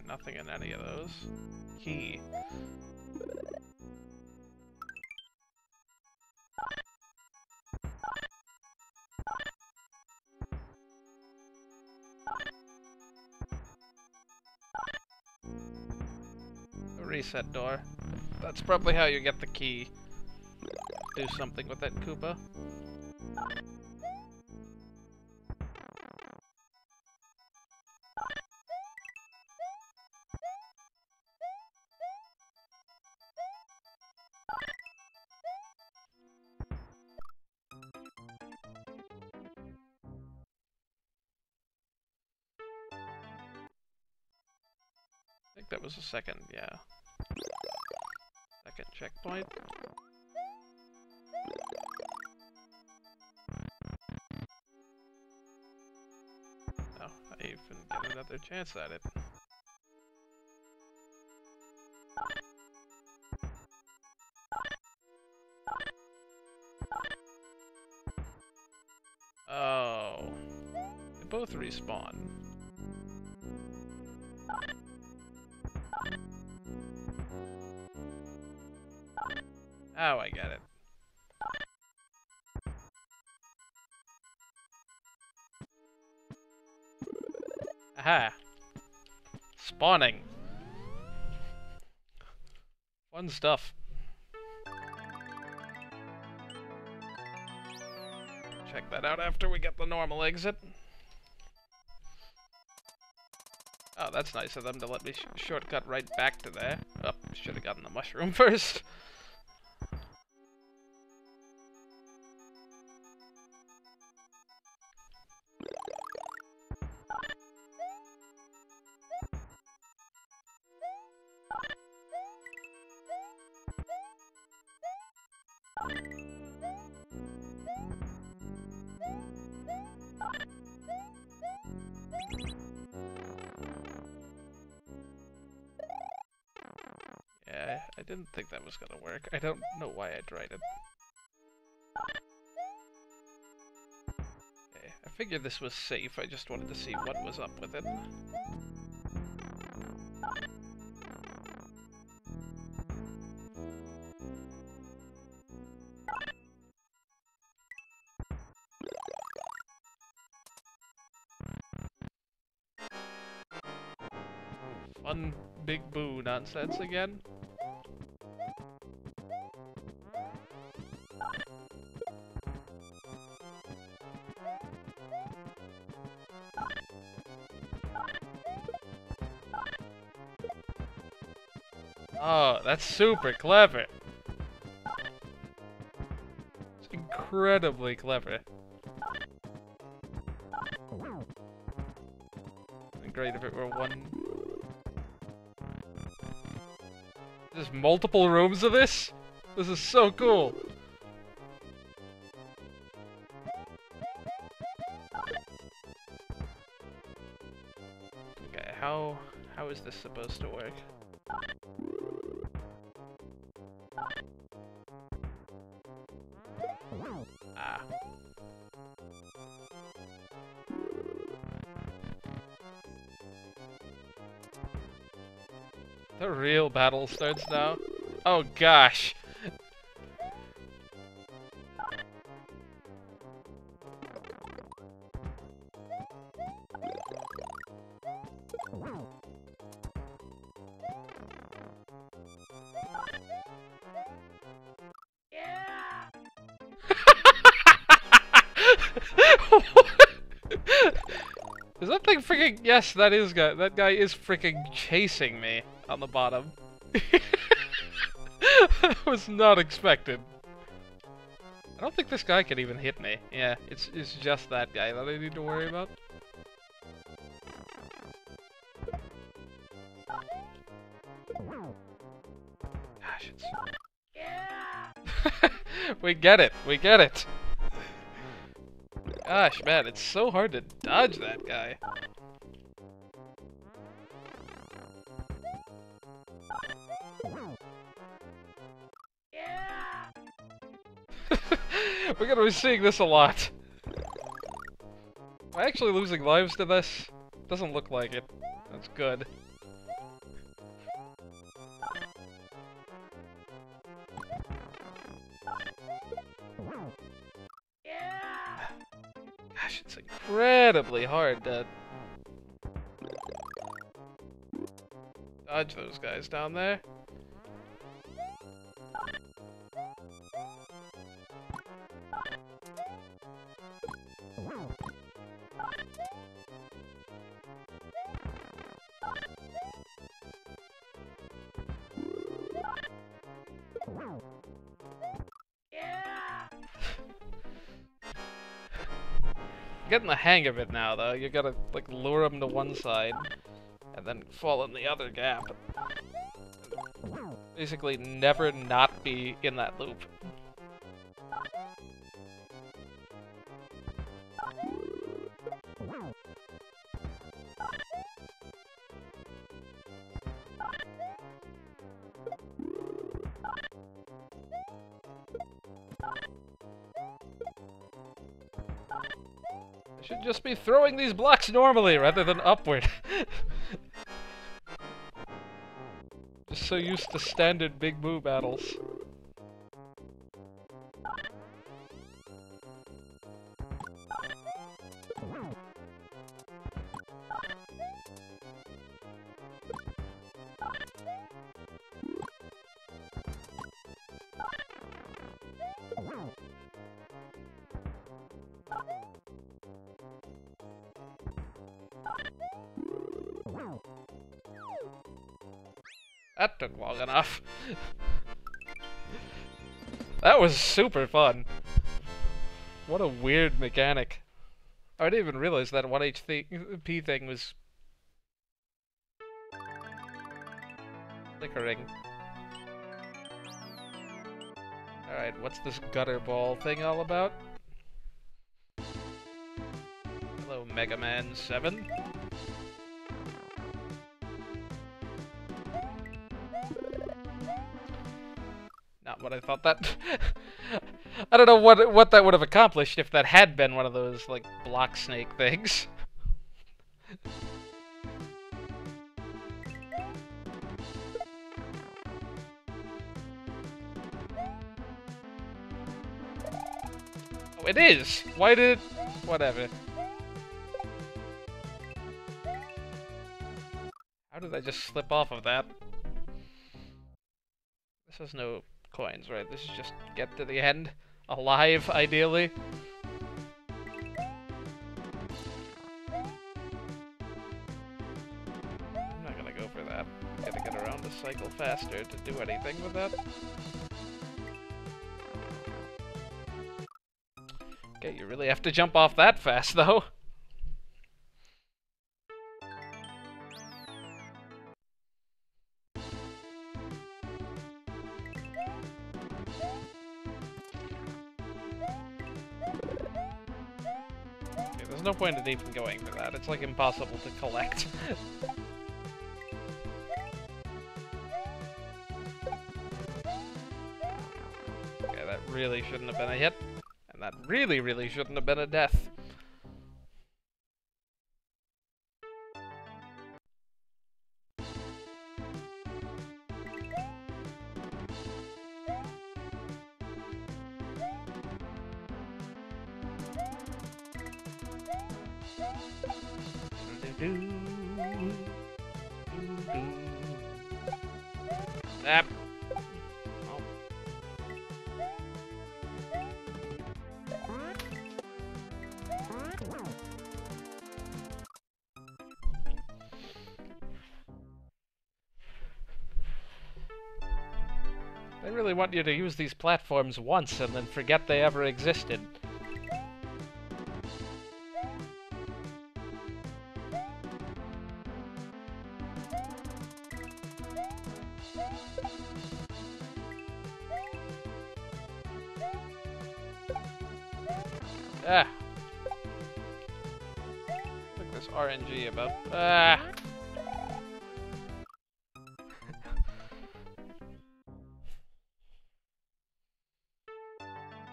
nothing in any of those. Key. A reset door. That's probably how you get the key. Do something with that Koopa. I think that was a second, yeah. Second checkpoint. Oh, I even get another chance at it. Oh. They both respawn. Oh, I get it. Aha. Spawning. Fun stuff. Check that out after we get the normal exit. Oh, that's nice of them to let me shortcut right back to there. Oh, should have gotten the mushroom first. Yeah, I didn't think that was gonna work. I don't know why I tried it. Okay, I figured this was safe. I just wanted to see what was up with it. Fun Big Boo nonsense again. Oh, that's super clever. It's incredibly clever. It'd be great if it were one. There's multiple rooms of this? This is so cool. Okay, how is this supposed to work? Ah. The real battle starts now. Oh gosh. Is that thing freaking? Yes, that is guy. That guy is freaking chasing me on the bottom. That was not expected. I don't think this guy can even hit me. Yeah, it's just that guy that I need to worry about. Gosh, it's... We get it. We get it. Gosh, man, it's so hard to dodge that guy. We're gonna be seeing this a lot. Am I actually losing lives to this? Doesn't look like it. That's good. Gosh, it's incredibly hard to dodge those guys down there. Getting the hang of it now, though. You gotta, like, lure them to one side, and then fall in the other gap. Basically, never not be in that loop. I should just be throwing these blocks normally rather than upward. Just so used to standard Big Boo battles. That took long enough. That was super fun. What a weird mechanic. I didn't even realize that 1 HP thing was flickering. Alright, what's this gutter ball thing all about? Hello, Mega Man 7. Not what I thought that... I don't know what that would have accomplished if that had been one of those, like, block snake things. Oh, it is! Why did... Whatever. How did I just slip off of that? This has no coins, right? This is just get to the end. Alive, ideally. I'm not gonna go for that. Gotta get around the cycle faster to do anything with that. Okay, you really have to jump off that fast, though. There's no point in even going for that. It's like impossible to collect. Okay, that really shouldn't have been a hit. And that really, really shouldn't have been a death. Ah. Oh. They really want you to use these platforms once and then forget they ever existed. Ah. Look at this RNG about... Ah.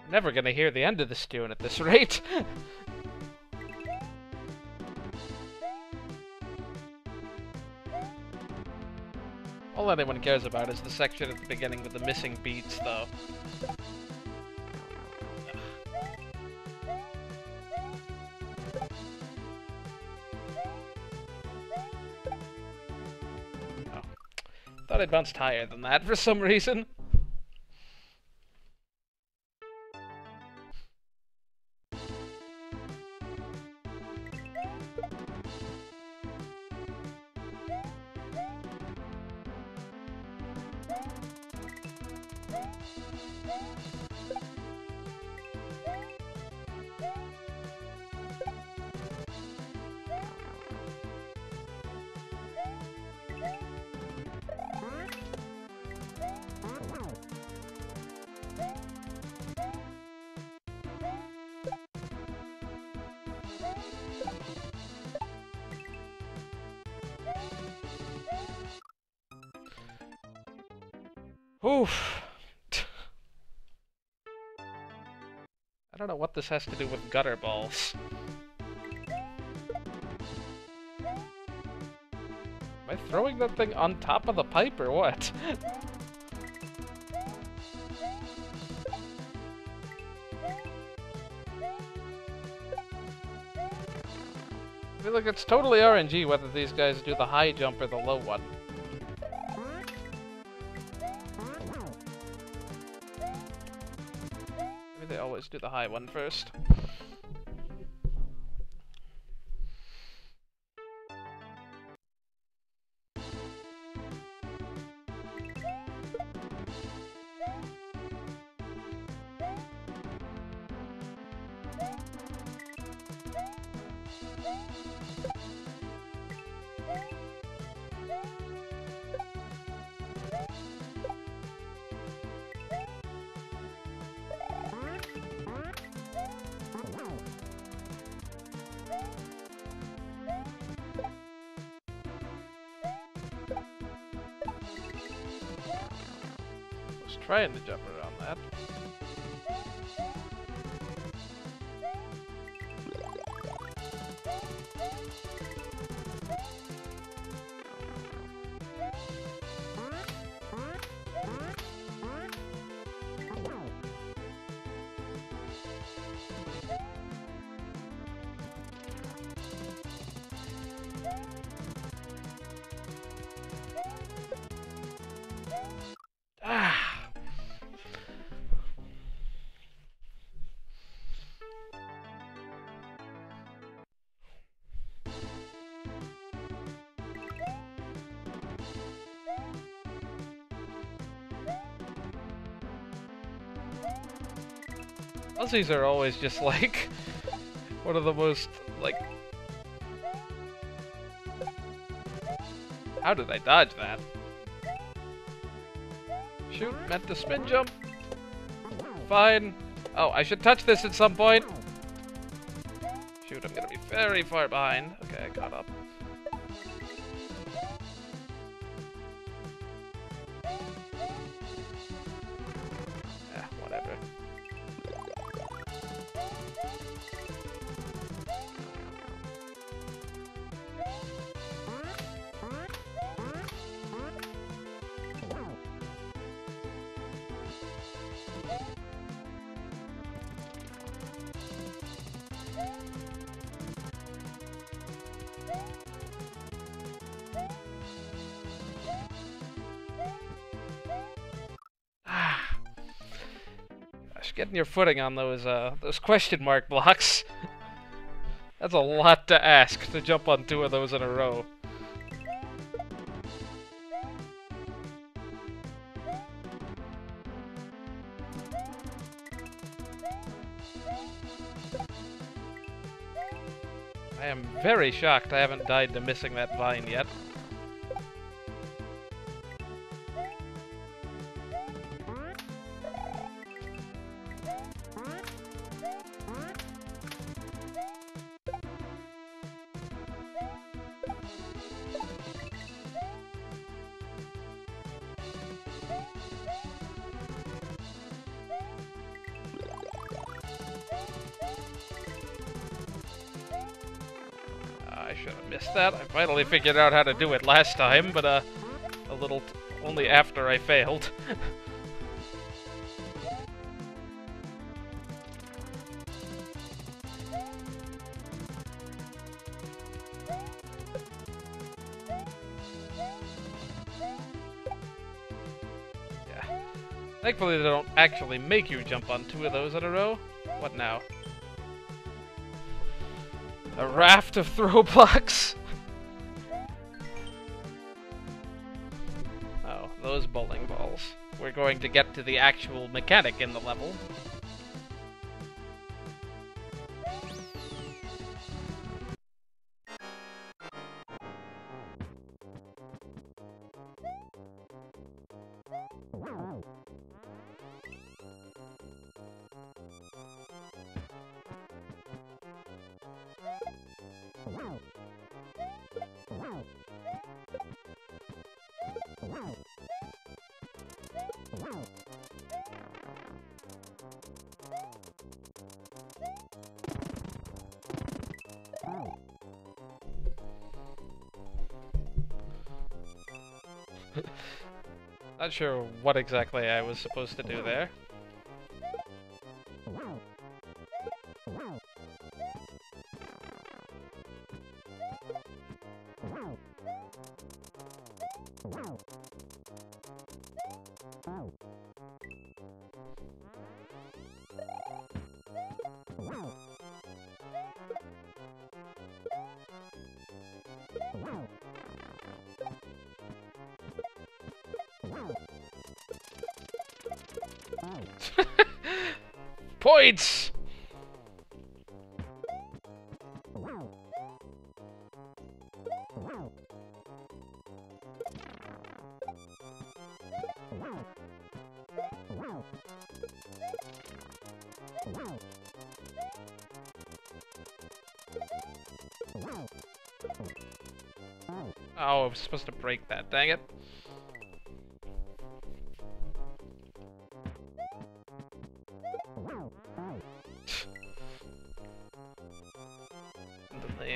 We're never gonna hear the end of this tune at this rate. All anyone cares about is the section at the beginning with the missing beats, though. Thought I bounced higher than that for some reason. Oof. I don't know what this has to do with gutter balls. Am I throwing that thing on top of the pipe or what? I feel like it's totally RNG whether these guys do the high jump or the low one. Maybe they always do the high one first. trying to jump around that. Aussies are always just like one of the most like. How did I dodge that? Shoot, meant to spin jump. Fine. Oh, I should touch this at some point. Shoot, I'm gonna be very far behind. Okay, I got up. Yeah, whatever. Getting your footing on those question mark blocks. That's a lot to ask to jump on 2 of those in a row. I am very shocked I haven't died to missing that vine yet. I should have missed that. I finally figured out how to do it last time, but a little only after I failed. Yeah. Thankfully they don't actually make you jump on 2 of those in a row. What now? A raft of throw blocks? Oh, those bowling balls. We're going to get to the actual mechanic in the level. Not sure what exactly I was supposed to do there. Points! Oh, I was supposed to break that, dang it.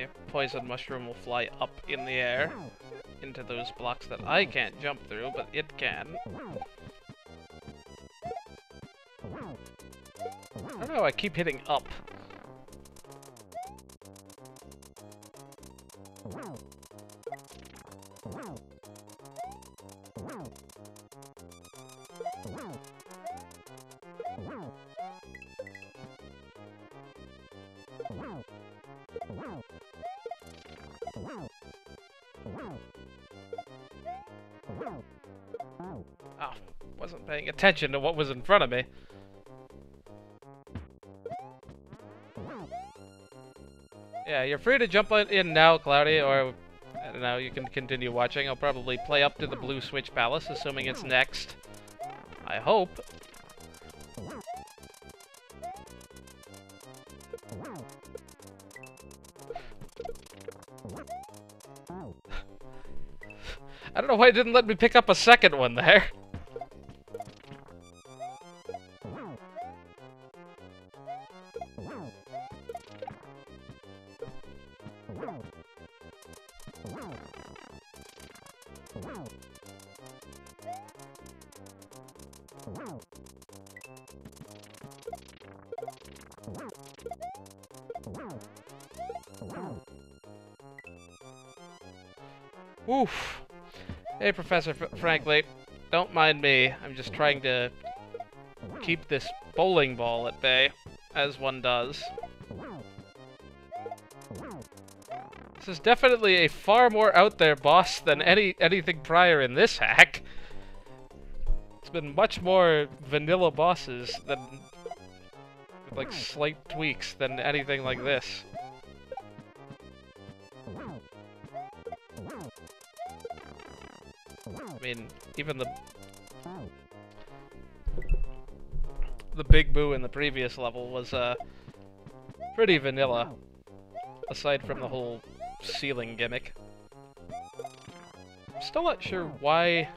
the poison mushroom will fly up in the air into those blocks that I can't jump through, but it can. I don't know, I keep hitting up. Oh, wasn't paying attention to what was in front of me. Yeah, you're free to jump in now, Cloudy, or I don't know, you can continue watching. I'll probably play up to the Blue Switch Palace, assuming it's next. I hope. I don't know why it didn't let me pick up a second one there. Oof. Hey, Professor Frankly, don't mind me. I'm just trying to keep this bowling ball at bay, as one does. This is definitely a far more out there boss than anything prior in this hack. It's been much more vanilla bosses than, with like slight tweaks, than anything like this. I mean, even the Big Boo in the previous level was pretty vanilla, aside from the whole ceiling gimmick. I'm still not sure why.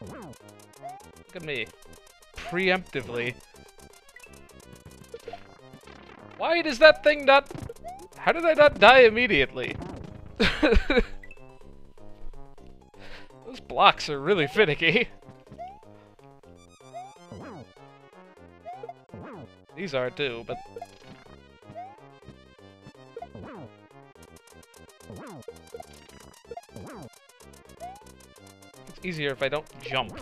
Look at me, preemptively. Why does that thing not? How did I not die immediately? Those blocks are really finicky. These are too, but... It's easier if I don't jump.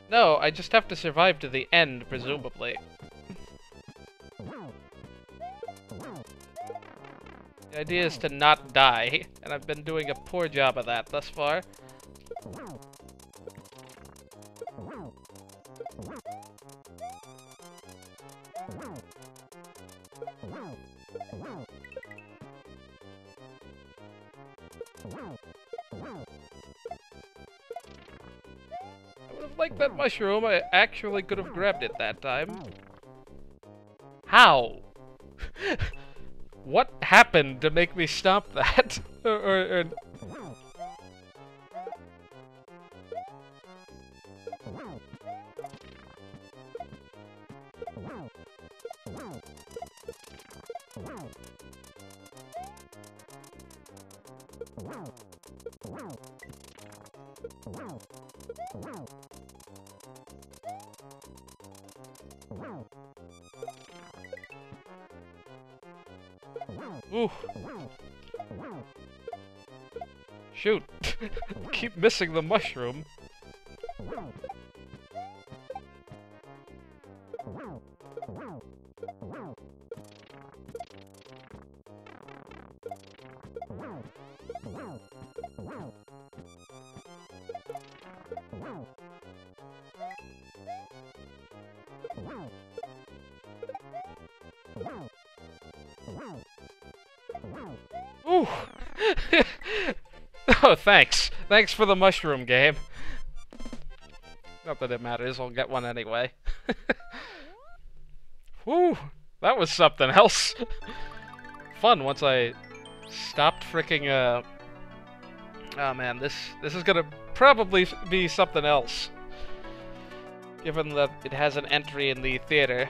No, I just have to survive to the end, presumably. The idea is to not die, and I've been doing a poor job of that thus far. Like that mushroom, I actually could have grabbed it that time. How? What happened to make me stop that? or... Ooh. Shoot. Keep missing the mushroom. Ooh. Oh, thanks. Thanks for the mushroom, game. Not that it matters, I'll get one anyway. Whew. That was something else. Fun once I stopped freaking, Oh man, this is gonna probably be something else. Given that it has an entry in the theater.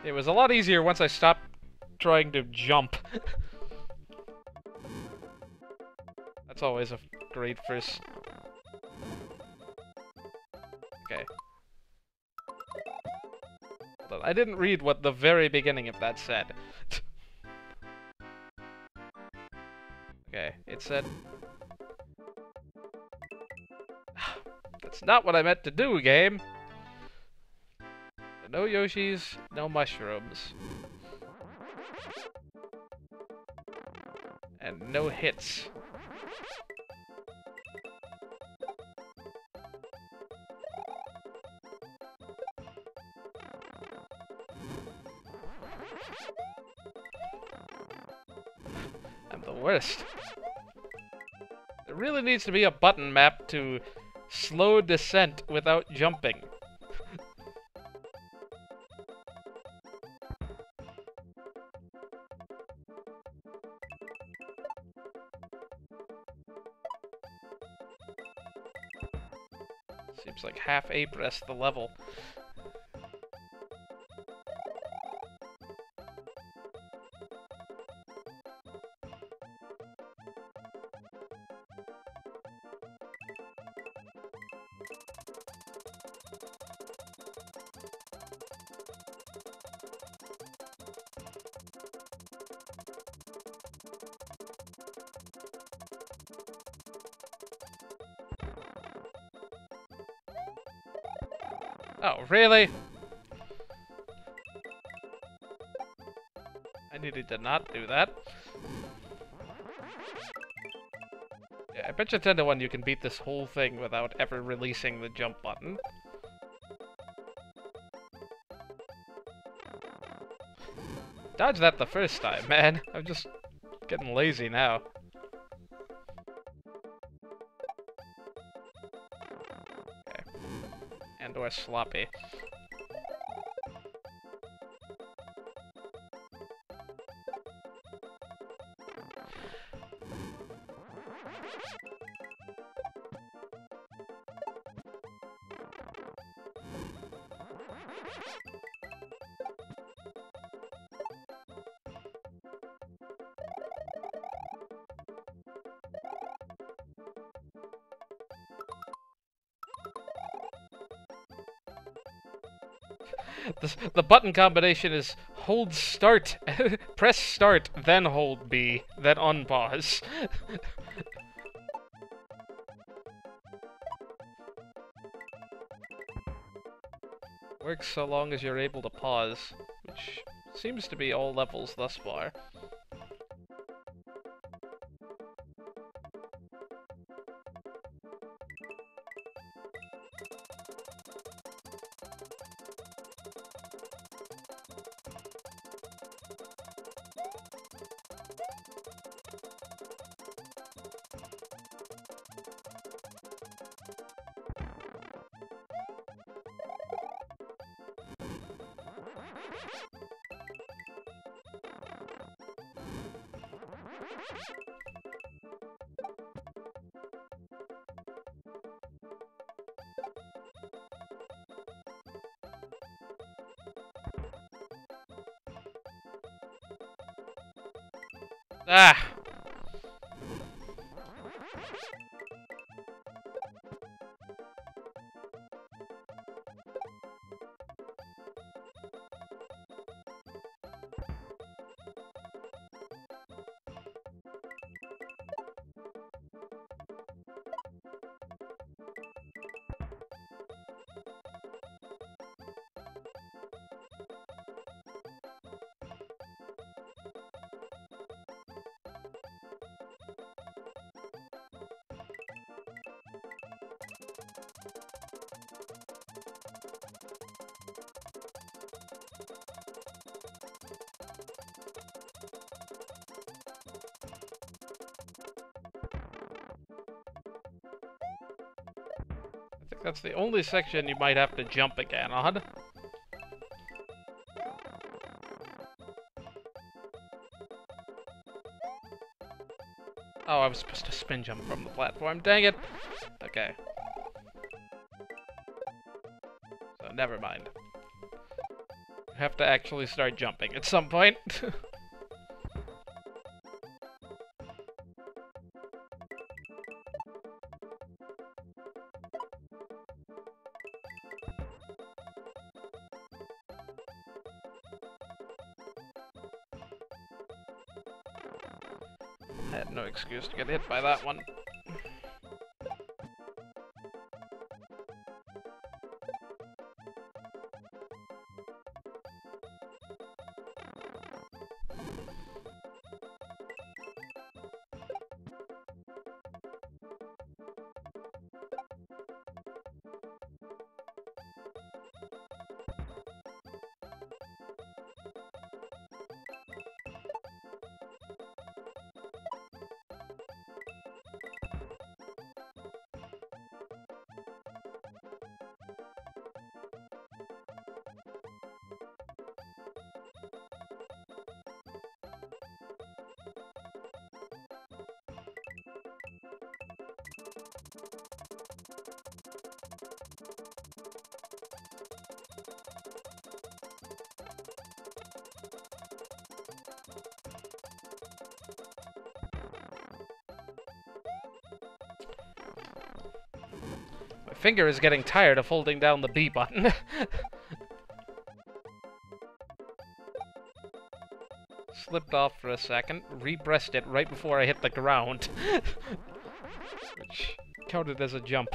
It was a lot easier once I stopped trying to jump. That's always a great first... Okay. Hold on. I didn't read what the very beginning of that said. Okay, it said... That's not what I meant to do, game! No Yoshis, no mushrooms. And no hits. I'm the worst. There really needs to be a button map to slow descent without jumping. Seems like half abreast the level. Oh, really? I needed to not do that. Yeah, I bet you 10 to 1 you can beat this whole thing without ever releasing the jump button. Dodge that the first time, man. I'm just getting lazy now. Okay. And or sloppy. The button combination is hold start, press start, then hold B, then unpause. Works so long as you're able to pause, which seems to be all levels thus far. Ah! I think that's the only section you might have to jump again on. I was supposed to spin jump from the platform. Dang it! Okay. So, never mind. I have to actually start jumping at some point. I had no excuse to get hit by that one. My finger is getting tired of holding down the B button. Slipped off for a second, re-pressed it right before I hit the ground. Which counted as a jump.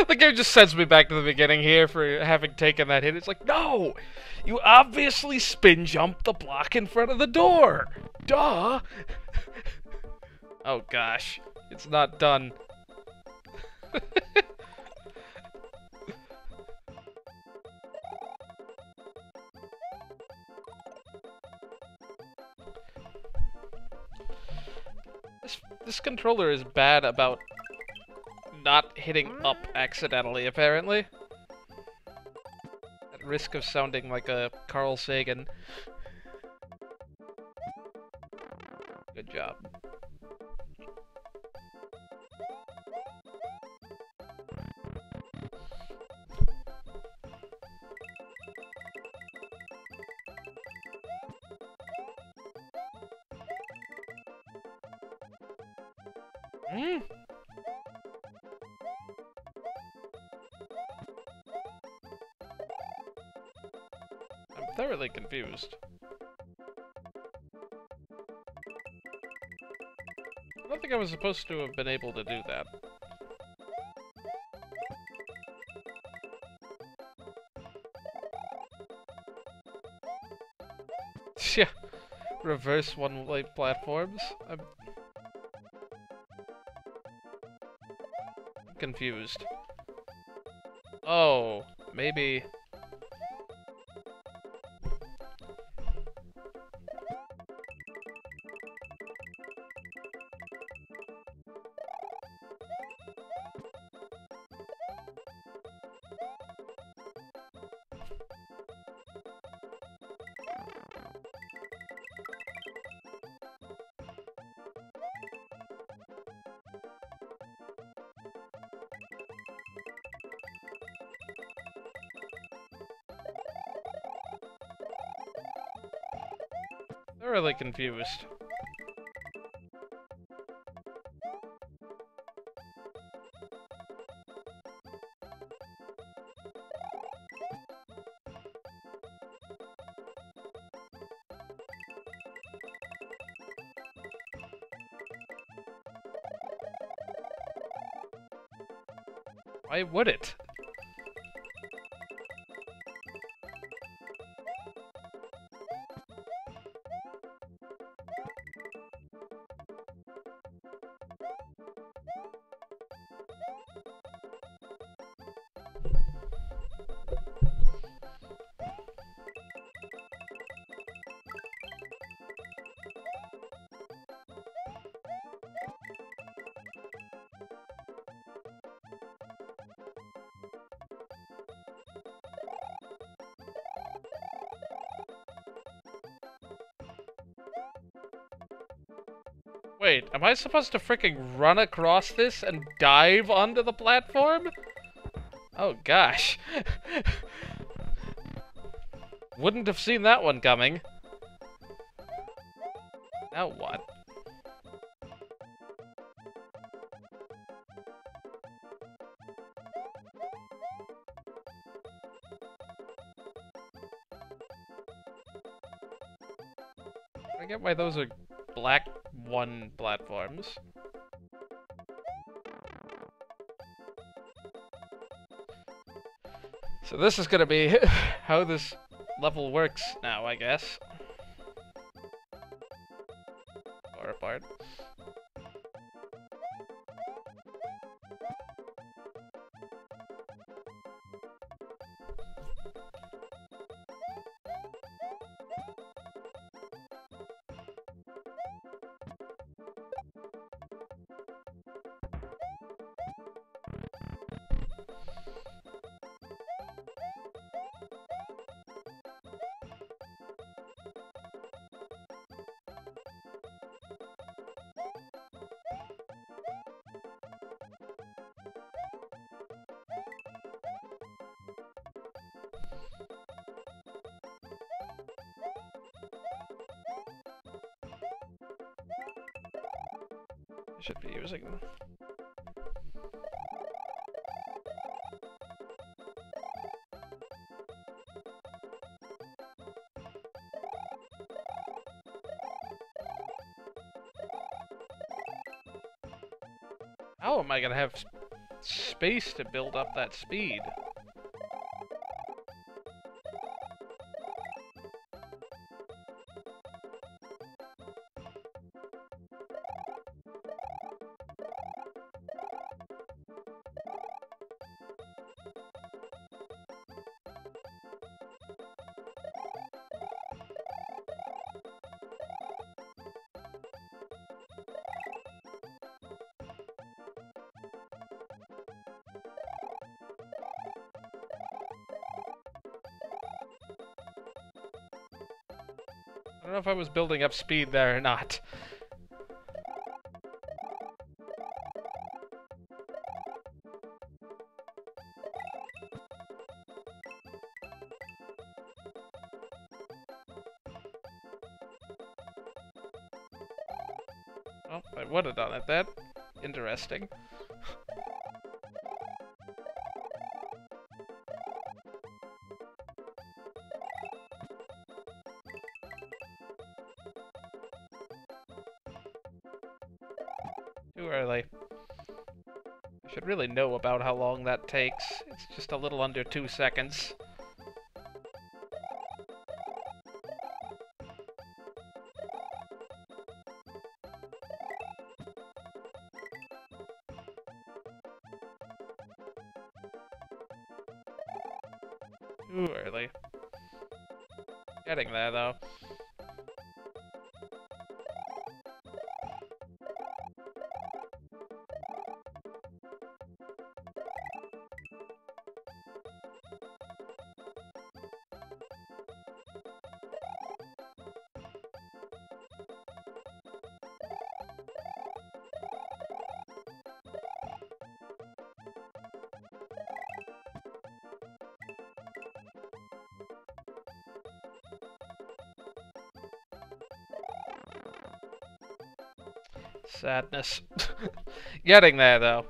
The game just sends me back to the beginning here for having taken that hit. It's like, no! You obviously spin jumped the block in front of the door! Duh! Oh gosh, it's not done. This controller is bad about not hitting up accidentally, apparently. At risk of sounding like a Carl Sagan. Good job. Hmm? I'm thoroughly confused. I don't think I was supposed to have been able to do that. Yeah, reverse one-way platforms? I'm confused. Oh, maybe... Thoroughly confused. Why would it? Wait, am I supposed to freaking run across this and dive onto the platform? Oh gosh. Wouldn't have seen that one coming. Now what? I get why those are black 1 platforms. So this is gonna be how this level works now, I guess. Or apart. I should be using them. How am I gonna have space to build up that speed? I don't know if I was building up speed there or not. Oh, I would have done it then. Interesting. Too early. I should really know about how long that takes. It's just a little under 2 seconds. Too early. Getting there, though. Sadness. Getting there, though.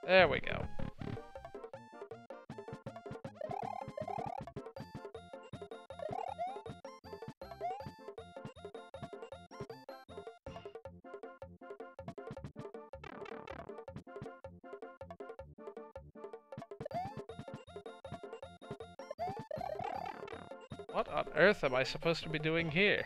There we go. What on earth am I supposed to be doing here?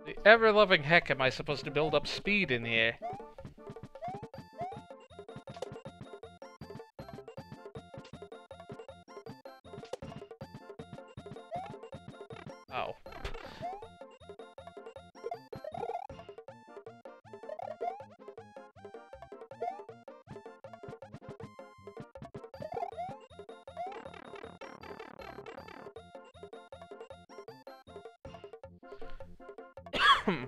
The ever-loving heck am I supposed to build up speed in here? Oh. Hmm.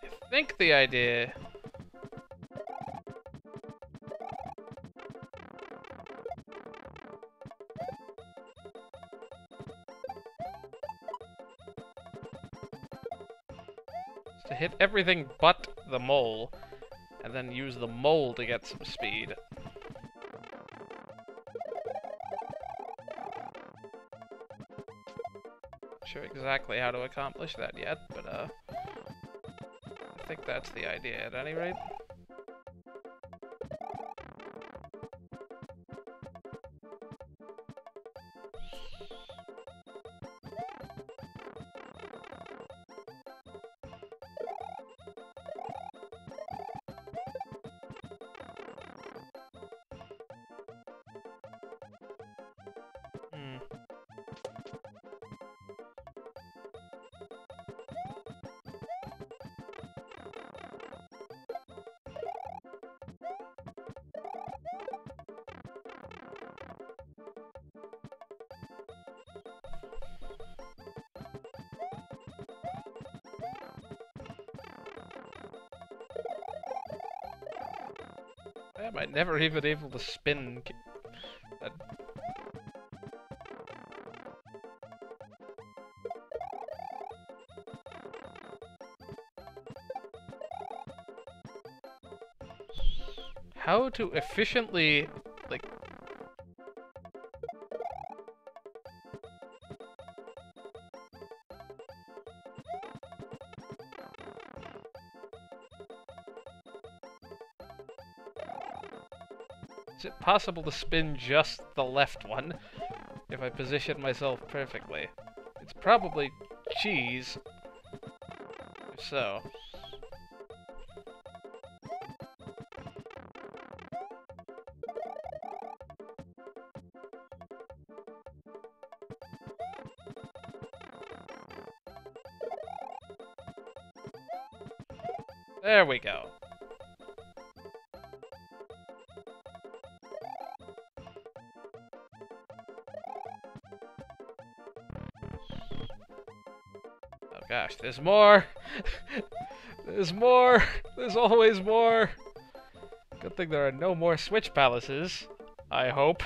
I think the idea... is to hit everything but the mole, and then use the mole to get some speed. Not sure exactly how to accomplish that yet, but I think that's the idea at any rate. Why am I never even able to spin? How to efficiently, like... Is it possible to spin just the left one if I position myself perfectly? It's probably cheese. If so. There we go. Oh gosh, there's more! There's more! There's always more! Good thing there are no more Switch Palaces. I hope.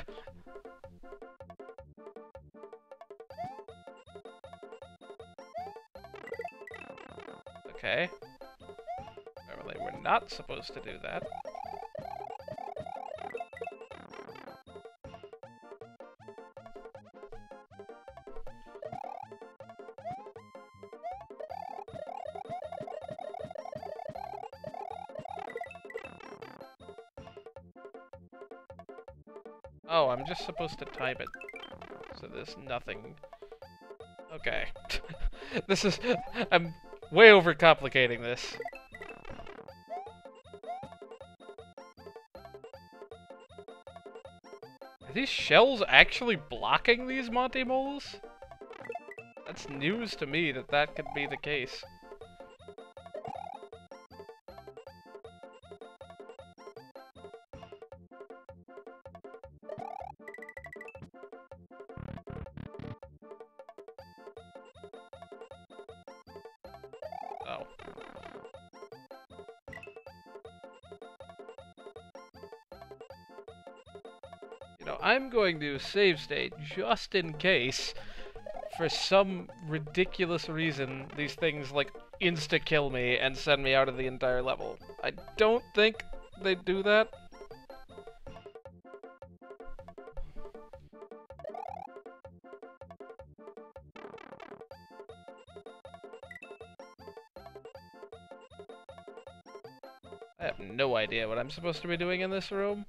Okay. Apparently we're not supposed to do that. Oh, I'm just supposed to time it. So there's nothing. Okay. This is... I'm way overcomplicating this. Are these shells actually blocking these Monty Moles? That's news to me that that could be the case. Oh. You know, I'm going to save state just in case, for some ridiculous reason, these things, like, insta-kill me and send me out of the entire level. I don't think they do that. I have no idea what I'm supposed to be doing in this room.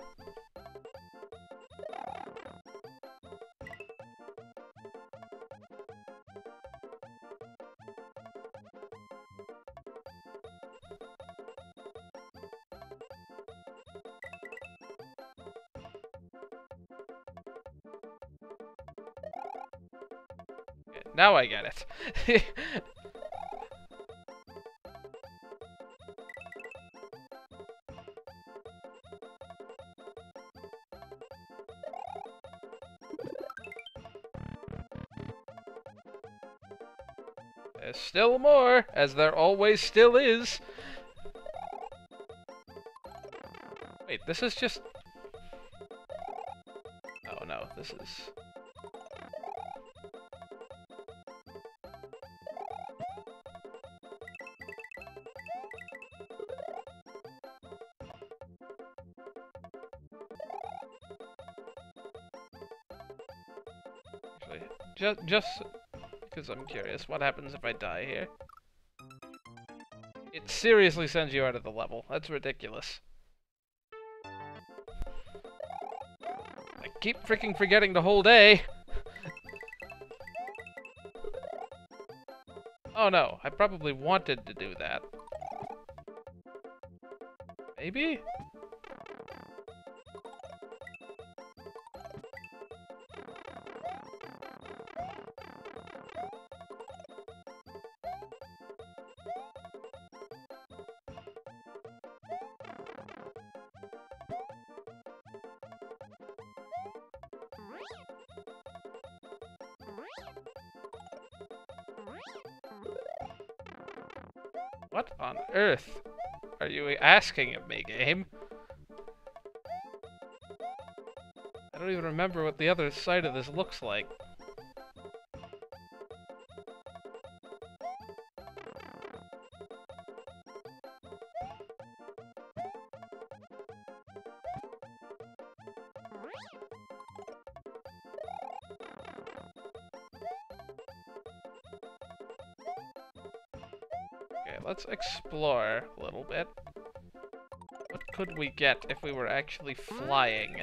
Okay, now I get it. There's still more, as there always still is. Wait, this is just... Oh no, this is... Actually, just because I'm curious, what happens if I die here? It seriously sends you out of the level. That's ridiculous. I keep freaking forgetting to hold A. Oh no, I probably wanted to do that. Maybe? What on earth are you asking of me, game? I don't even remember what the other side of this looks like. Okay, let's explore a little bit. What could we get if we were actually flying?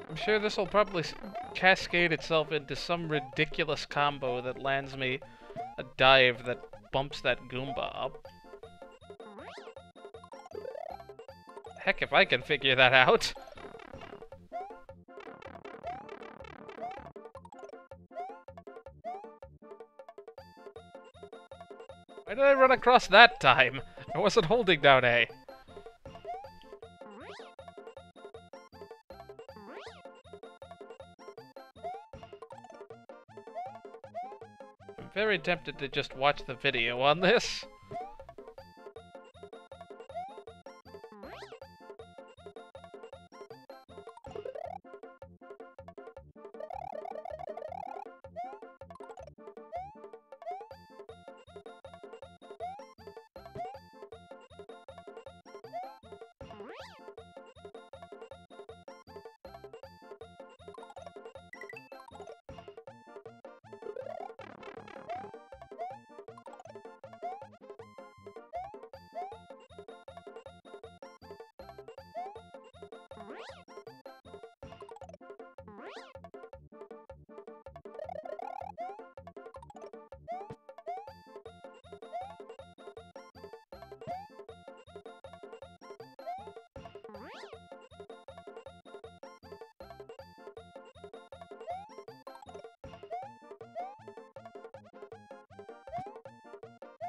I'm sure this will probably cascade itself into some ridiculous combo that lands me a dive that bumps that Goomba up. Heck, if I can figure that out. Why did I run across that time? I wasn't holding down A. I'm very tempted to just watch the video on this.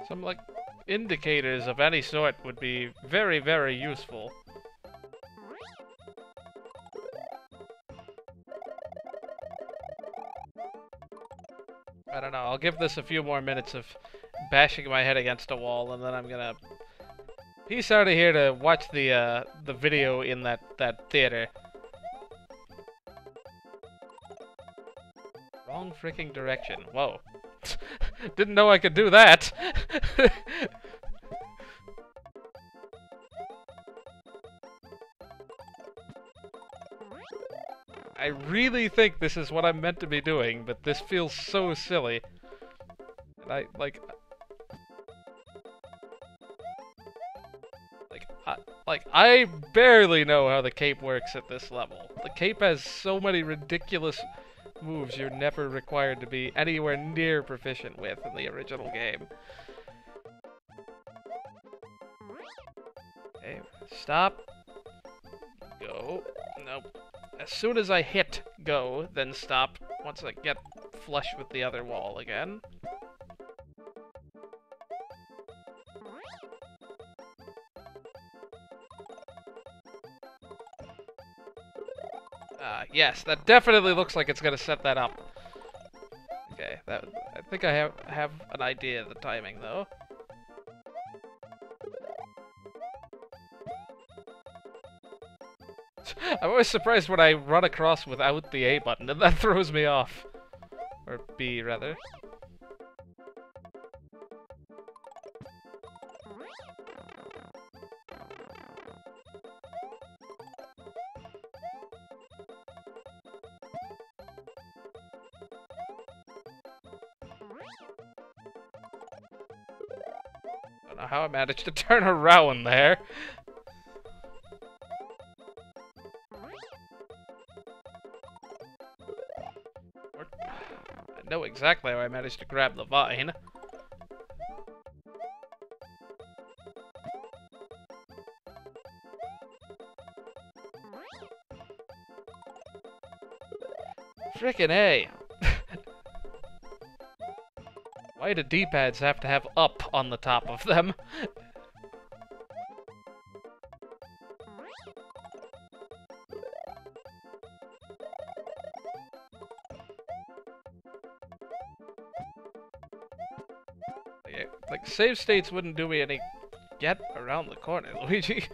Some, like, indicators of any sort would be very, very useful. I don't know, I'll give this a few more minutes of bashing my head against a wall, and then I'm gonna peace out of here to watch the video in that theater. Wrong freaking direction. Whoa. Didn't know I could do that. I really think this is what I'm meant to be doing, but this feels so silly. And I barely know how the cape works at this level. The cape has so many ridiculous moves you're never required to be anywhere near proficient with in the original game. Okay, stop. Go. Nope. As soon as I hit go, then stop once I get flush with the other wall again. Yes, that definitely looks like it's gonna set that up. Okay, I think I have an idea of the timing though. I'm always surprised when I run across without the A button, and that throws me off. Or B, rather. I don't know how I managed to turn around there. I know exactly how I managed to grab the vine. Frickin' A! Why do D-pads have to have up on the top of them? Like, save states wouldn't do me any... Get around the corner, Luigi.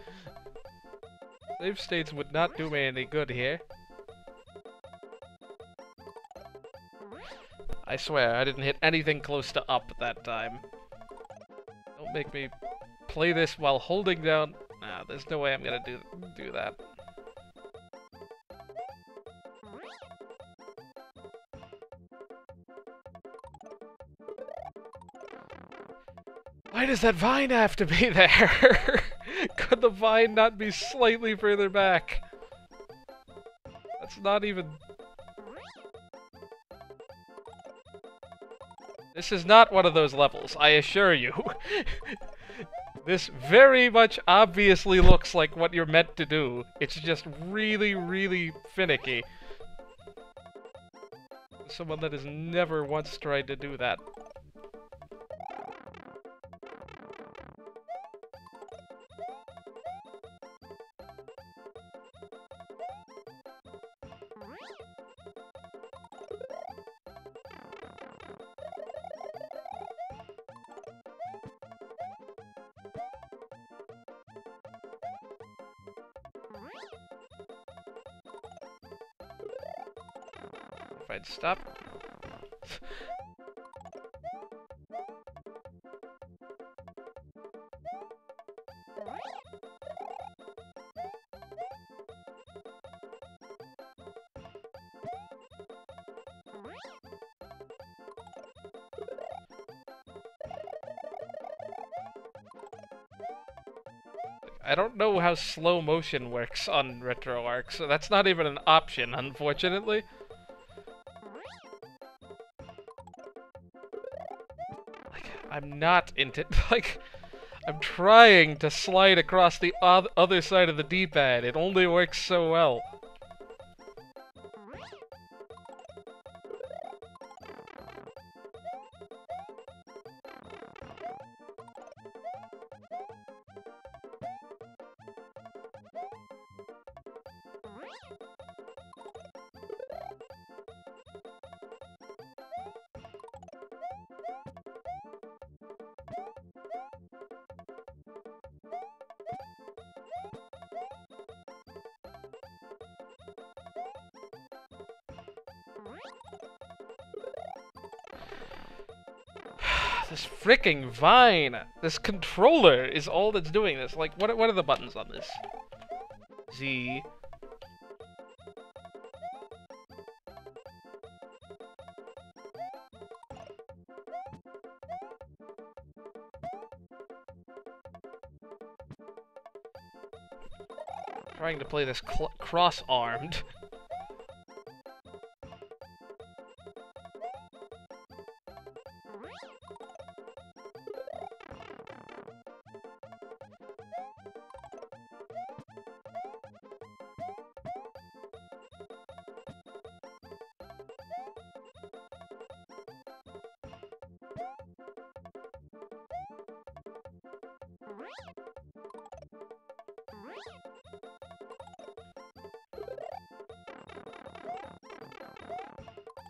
Save states would not do me any good here. I swear, I didn't hit anything close to up that time. Don't make me play this while holding down... Nah, there's no way I'm gonna do that. Why does that vine have to be there? Could the vine not be slightly further back? That's not even... This is not one of those levels, I assure you. This very much obviously looks like what you're meant to do. It's just really, really finicky. Someone that has never once tried to do that. if I'd stop. I don't know how slow motion works on RetroArch, so that's not even an option, unfortunately. Like, I'm not into... Like, I'm trying to slide across the other side of the D-pad. It only works so well. This fricking Vine! This controller is all that's doing this. Like, what are the buttons on this? Z. Trying to play this cross-armed.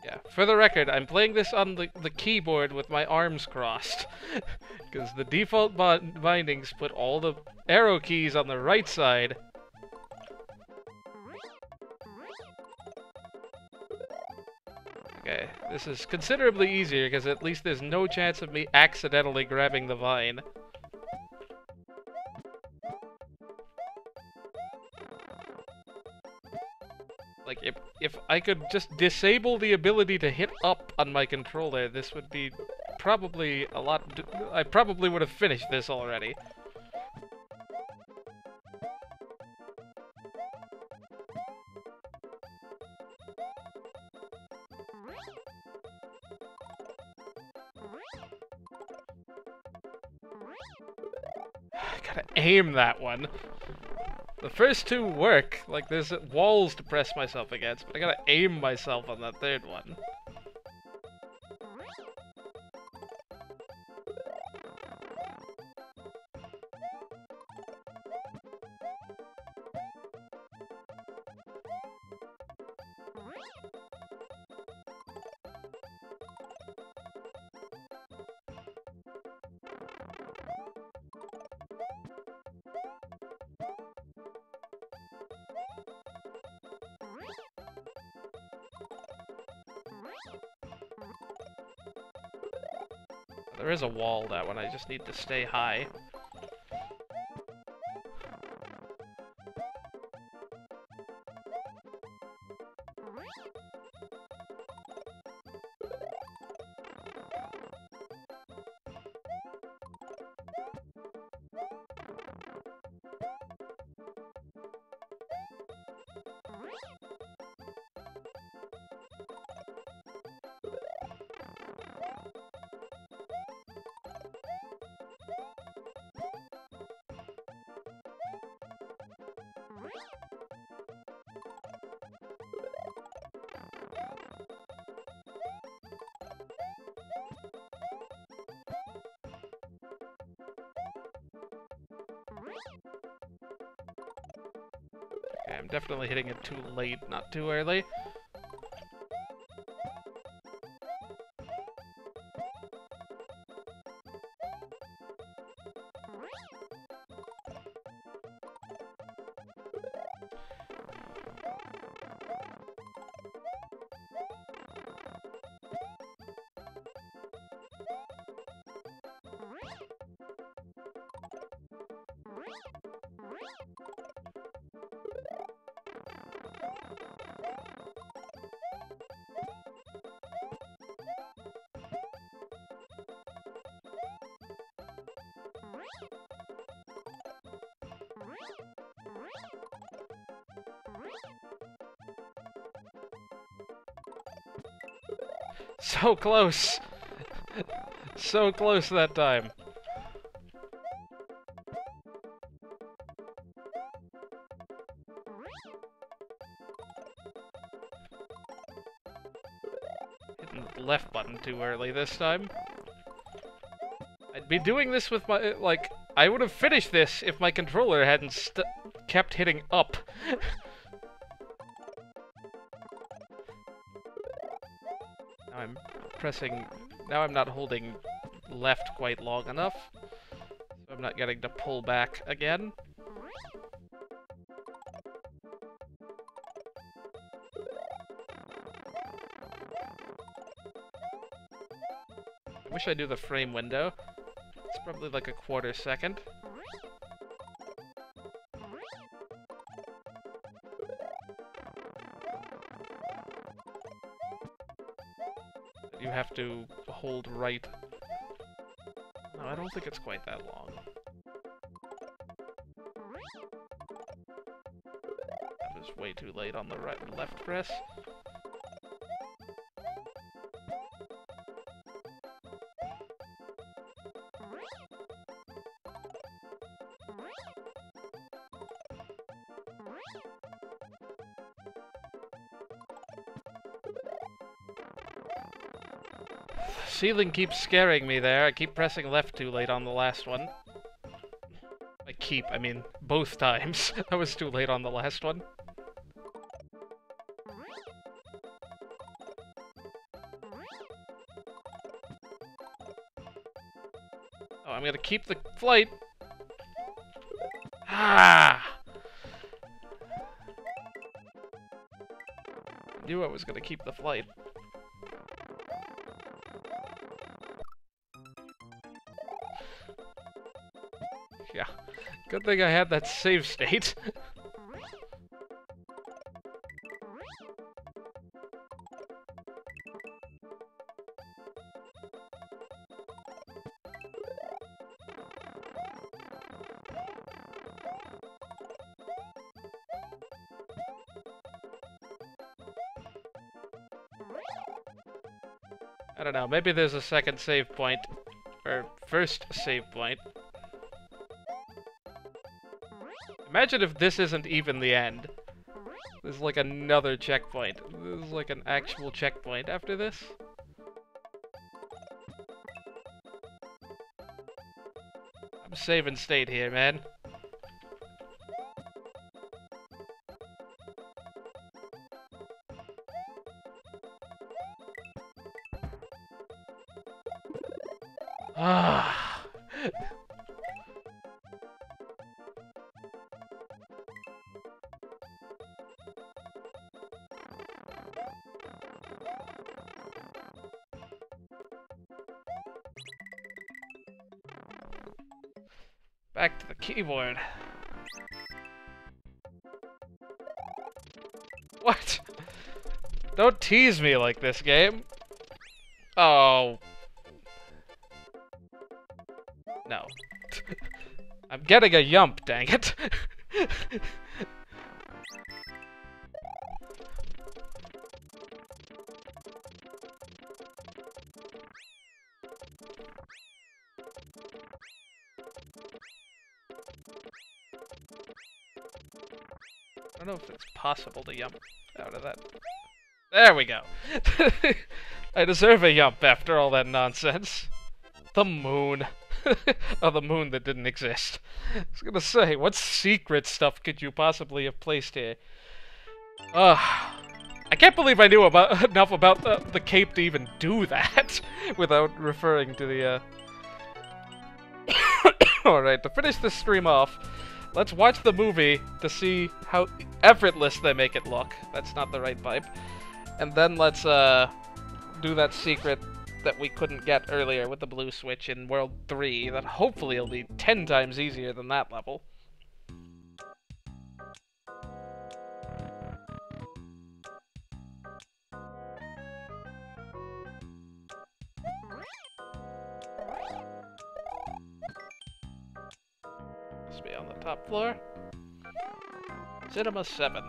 Yeah, for the record, I'm playing this on the keyboard with my arms crossed. Because the default bindings put all the arrow keys on the right side. Okay, this is considerably easier because at least there's no chance of me accidentally grabbing the vine. Like, if I could just disable the ability to hit up on my controller, this would be probably a lot... I probably would have finished this already. I gotta aim that one. The first two work, like there's walls to press myself against, but I gotta aim myself on that third one. There is a wall, that one. I just need to stay high. Okay, I'm definitely hitting it too late, not too early. So close! So close that time. Hitting the left button too early this time. I'd be doing this with my, like, I would have finished this if my controller hadn't kept hitting up. Now I'm pressing, now I'm not holding left quite long enough, so I'm not getting to pull back again. I wish I knew the frame window. It's probably like a quarter second. You have to hold right. No, I don't think it's quite that long. I was way too late on the right and left press. Ceiling keeps scaring me there. I keep pressing left too late on the last one. I mean both times. I was too late on the last one. Oh, I'm gonna keep the flight. Ah! I knew I was gonna keep the flight. Yeah. Good thing I had that save state. I don't know, maybe there's a second save point. Or first save point. Imagine if this isn't even the end. There's like another checkpoint. There's like an actual checkpoint after this. I'm saving state here, man. Ah. Back to the keyboard. What? Don't tease me like this, game. Oh. No. I'm getting a yump, dang it. I don't know if it's possible to yump out of that. There we go. I deserve a yump after all that nonsense. The moon. Oh, the moon that didn't exist. I was gonna say, what secret stuff could you possibly have placed here? I can't believe I knew enough about the cape to even do that without referring to the, Alright, to finish this stream off, let's watch the movie to see how effortless they make it look. That's not the right pipe. And then let's, do that secret that we couldn't get earlier with the blue switch in World 3 that hopefully will be 10 times easier than that level. Must be on the top floor. Cinema 7.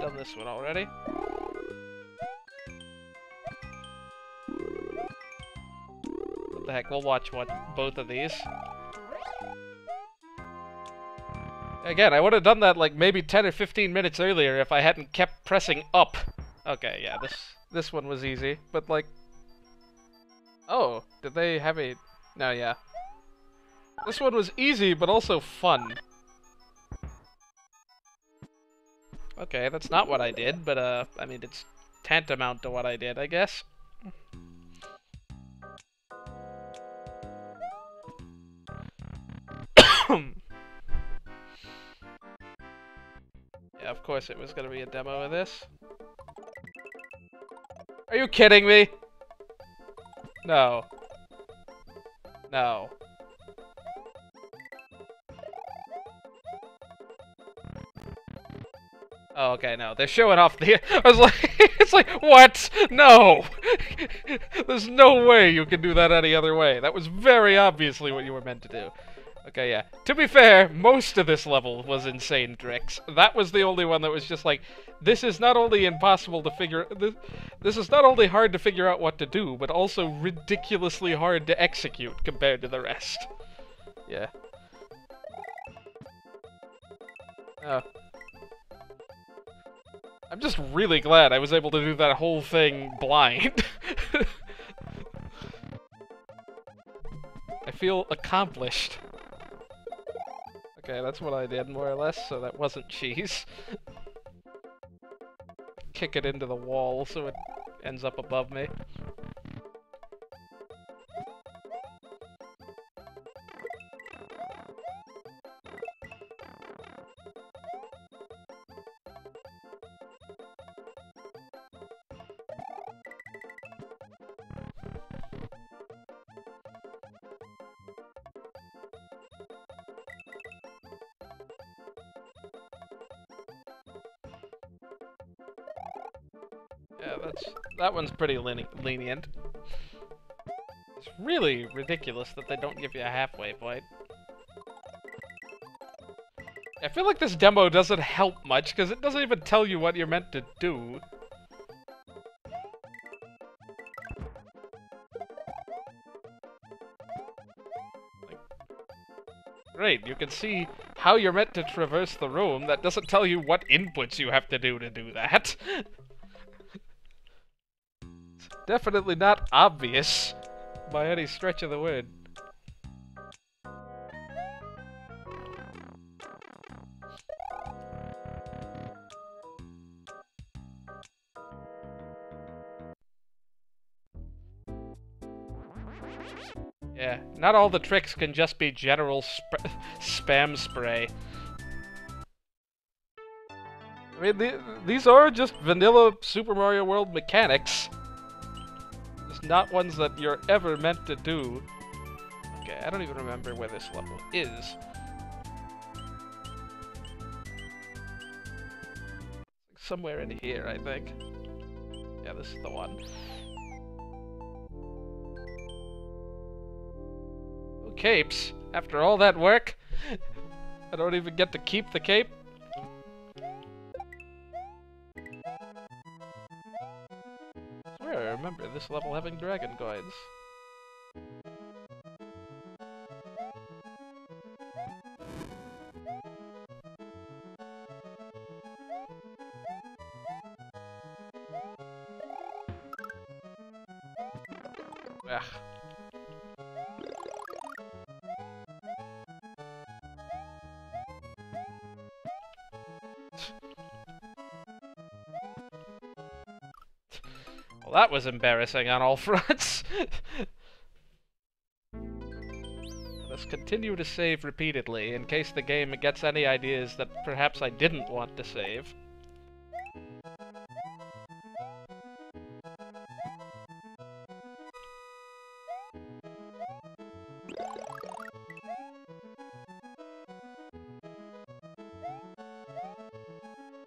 done this one already. What the heck, we'll watch both of these. Again, I would have done that like maybe 10 or 15 minutes earlier if I hadn't kept pressing up. Okay, yeah, this one was easy, but like... Oh, did they have a... No, yeah. This one was easy, but also fun. Okay, that's not what I did, but I mean, it's tantamount to what I did, I guess. Yeah, of course it was gonna be a demo of this. Are you kidding me? No. No. Oh, okay, no. They're showing off the... I was like... It's like, what? No! There's no way you can do that any other way. That was very obviously what you were meant to do. Okay, yeah. To be fair, most of this level was insane tricks. That was the only one that was just like, this is not only impossible to figure... This is not only hard to figure out what to do, but also ridiculously hard to execute compared to the rest. Yeah. I'm just really glad I was able to do that whole thing blind. I feel accomplished. Okay, that's what I did, more or less, so that wasn't cheese. Kick it into the wall so it ends up above me. Yeah, that one's pretty lenient. It's really ridiculous that they don't give you a halfway point. I feel like this demo doesn't help much, because it doesn't even tell you what you're meant to do. Great, you can see how you're meant to traverse the room. That doesn't tell you what inputs you have to do that. Definitely not obvious by any stretch of the word. Yeah, not all the tricks can just be general spam spray. I mean, these are just vanilla Super Mario World mechanics. Not ones that you're ever meant to do. Okay, I don't even remember where this level is. Somewhere in here, I think. Yeah, this is the one. Oh, capes. After all that work, I don't even get to keep the cape. I remember this level having dragon coins. Ugh. Well, that was embarrassing on all fronts. Let's continue to save repeatedly in case the game gets any ideas that perhaps I didn't want to save.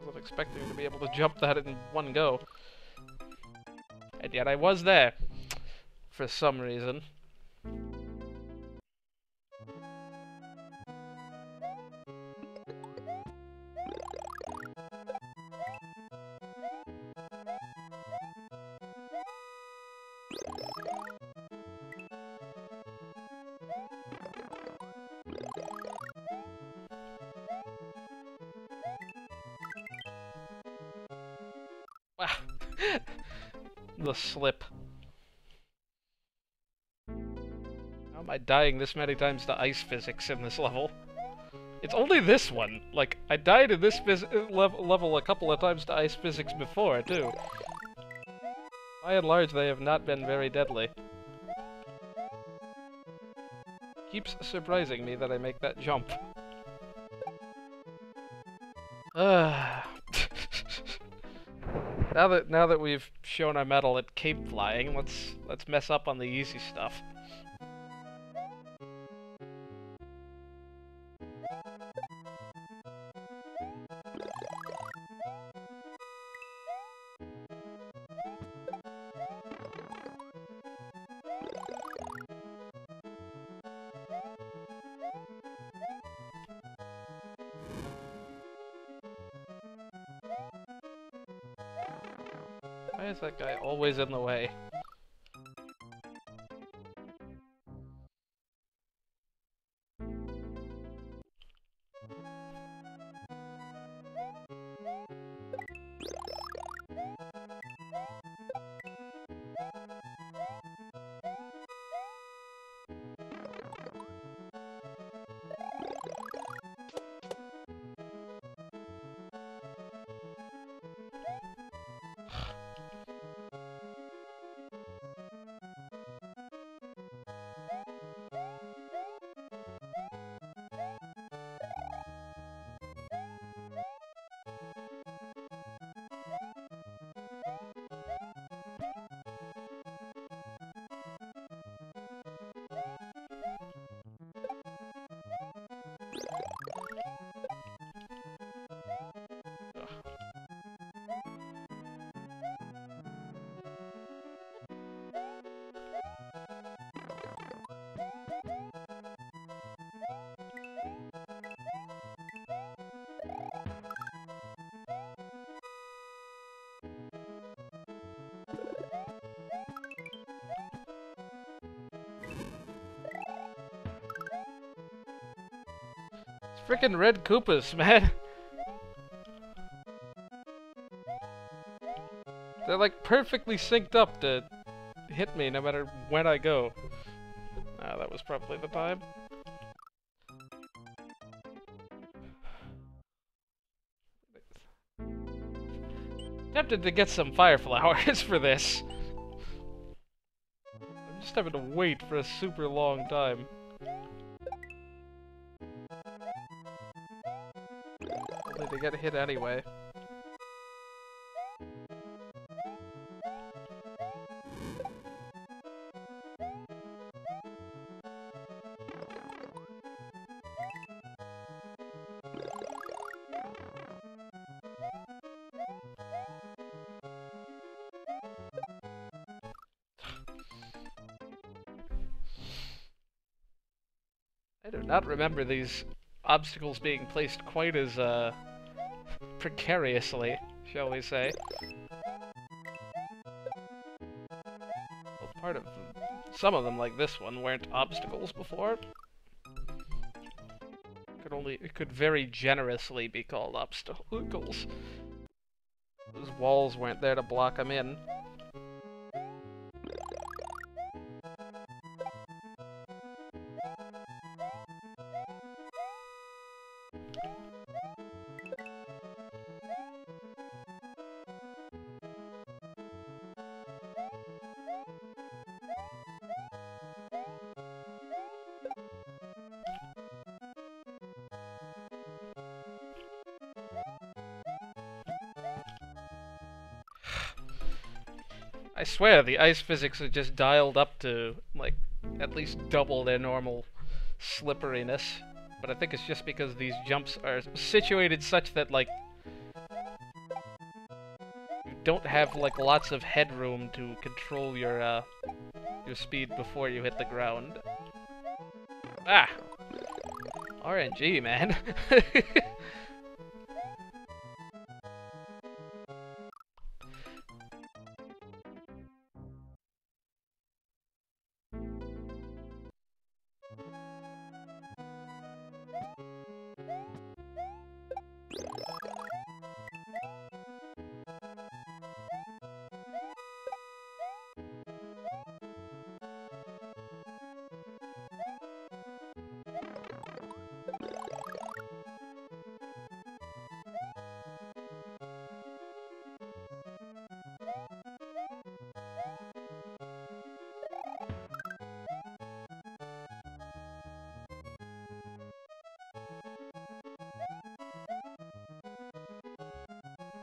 I was expecting to be able to jump that in one go. And yet I was there. For some reason. Wow. The slip. How am I dying this many times to ice physics in this level? It's only this one. Like, I died in this level a couple of times to ice physics before, too. By and large, they have not been very deadly. Keeps surprising me that I make that jump. Now that we've shown our mettle at cape flying, let's mess up on the easy stuff. Why is that guy always in the way? Frickin' red Koopas, man! They're like perfectly synced up to hit me no matter when I go. Ah, that was probably the time. Tempted to get some fire flowers for this. I'm just having to wait for a super long time. Only to get hit anyway. I do not remember these obstacles being placed quite as, precariously, shall we say. Well, part of them, some of them, like this one, weren't obstacles before. It could very generously be called obstacles. Those walls weren't there to block them in. I swear, the ice physics are just dialed up to, like, at least double their normal slipperiness. But I think it's just because these jumps are situated such that, like, you don't have, like, lots of headroom to control your speed before you hit the ground. Ah! RNG, man.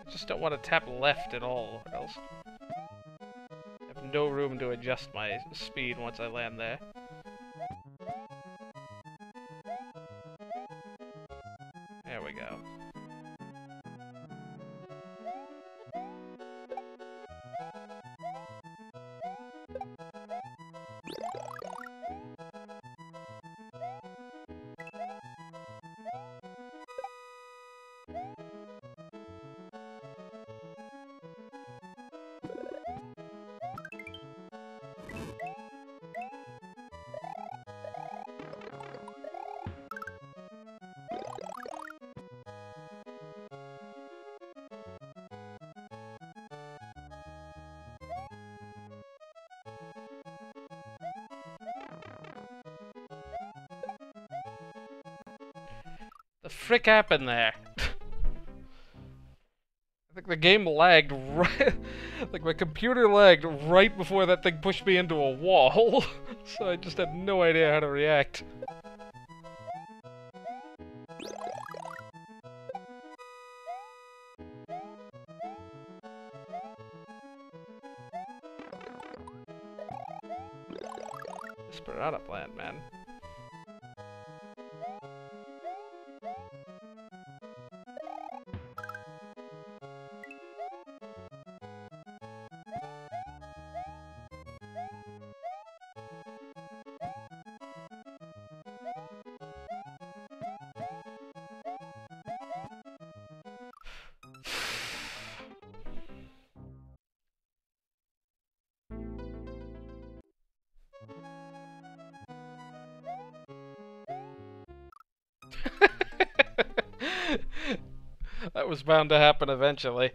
I just don't want to tap left at all, or else I have no room to adjust my speed once I land there. There we go. The frick happened there? I think the game lagged right... like my computer lagged right before that thing pushed me into a wall. So I just had no idea how to react. This piranha plant, man. That was bound to happen eventually.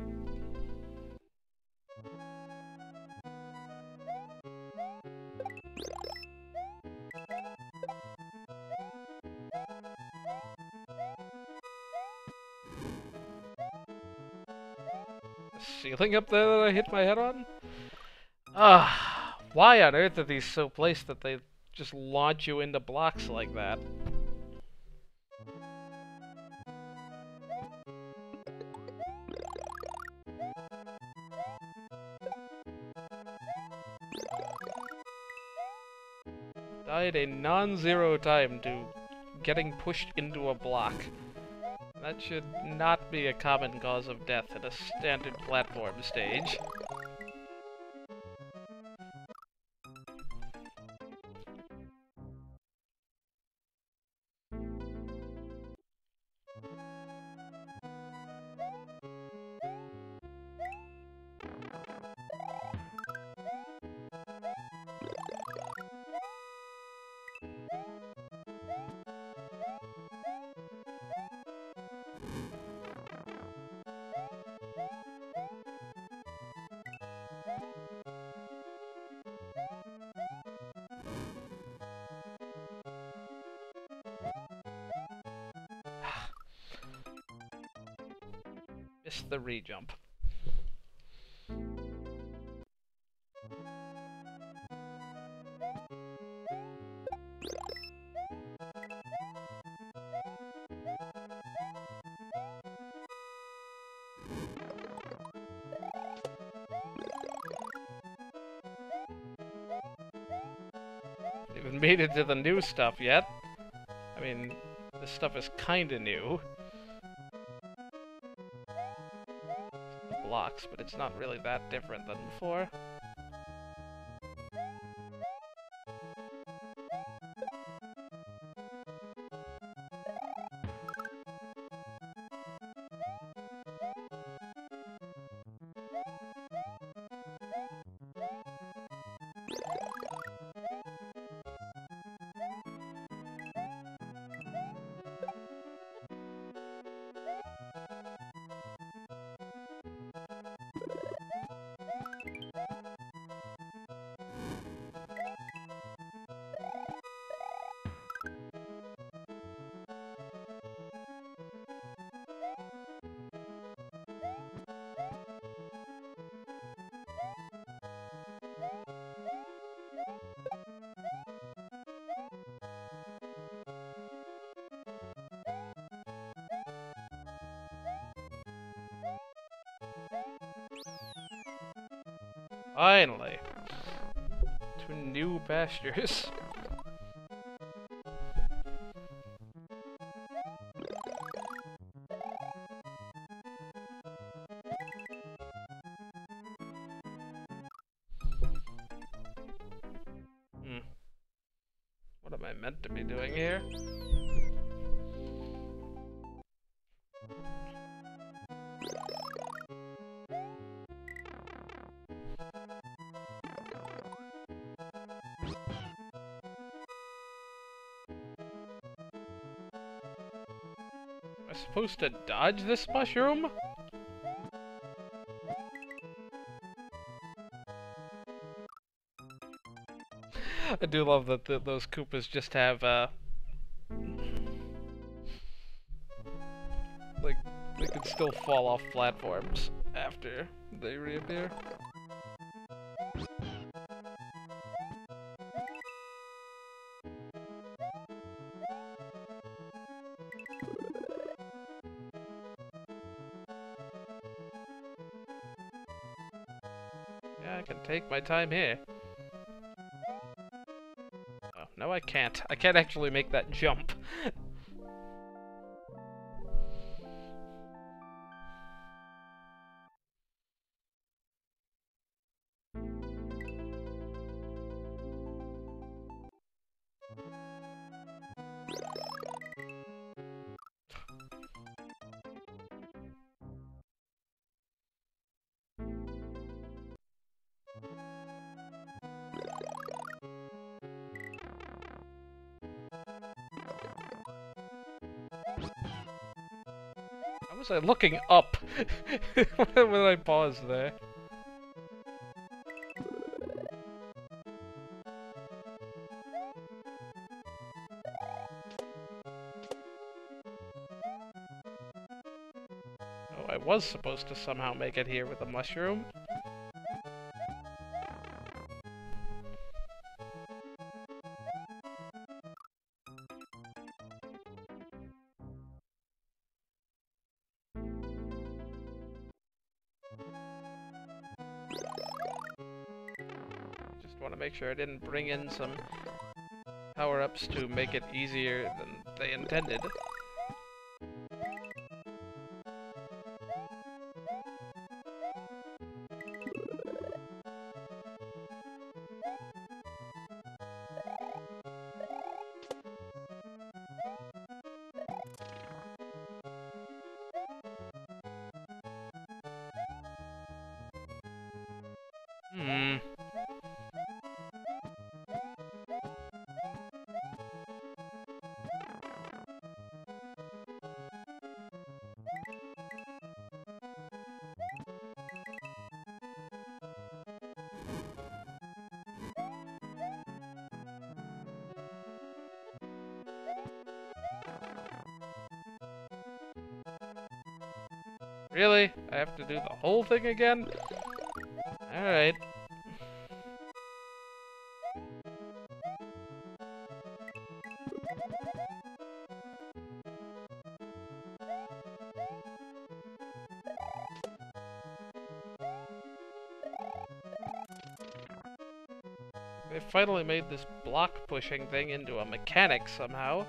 Ceiling up there that I hit my head on? Ah, why on earth are these so placed that they just launch you into blocks like that? Died a non-zero time to getting pushed into a block. That should not be a common cause of death in a standard platform stage. Missed the re-jump. Haven't made it to the new stuff yet. I mean, this stuff is kinda new. Blocks, but it's not really that different than before. Finally! To new pastures. What am I meant to be doing here? Am I supposed to dodge this mushroom? I do love that those Koopas just have, like, they can still fall off platforms after they reappear. Yeah, I can take my time here. Oh, no I can't. I can't actually make that jump. How was I looking up when I paused there? Oh, I was supposed to somehow make it here with a mushroom. Just want to make sure I didn't bring in some power-ups to make it easier than they intended. Hmm. Really? I have to do the whole thing again? Alright. They finally made this block pushing thing into a mechanic somehow.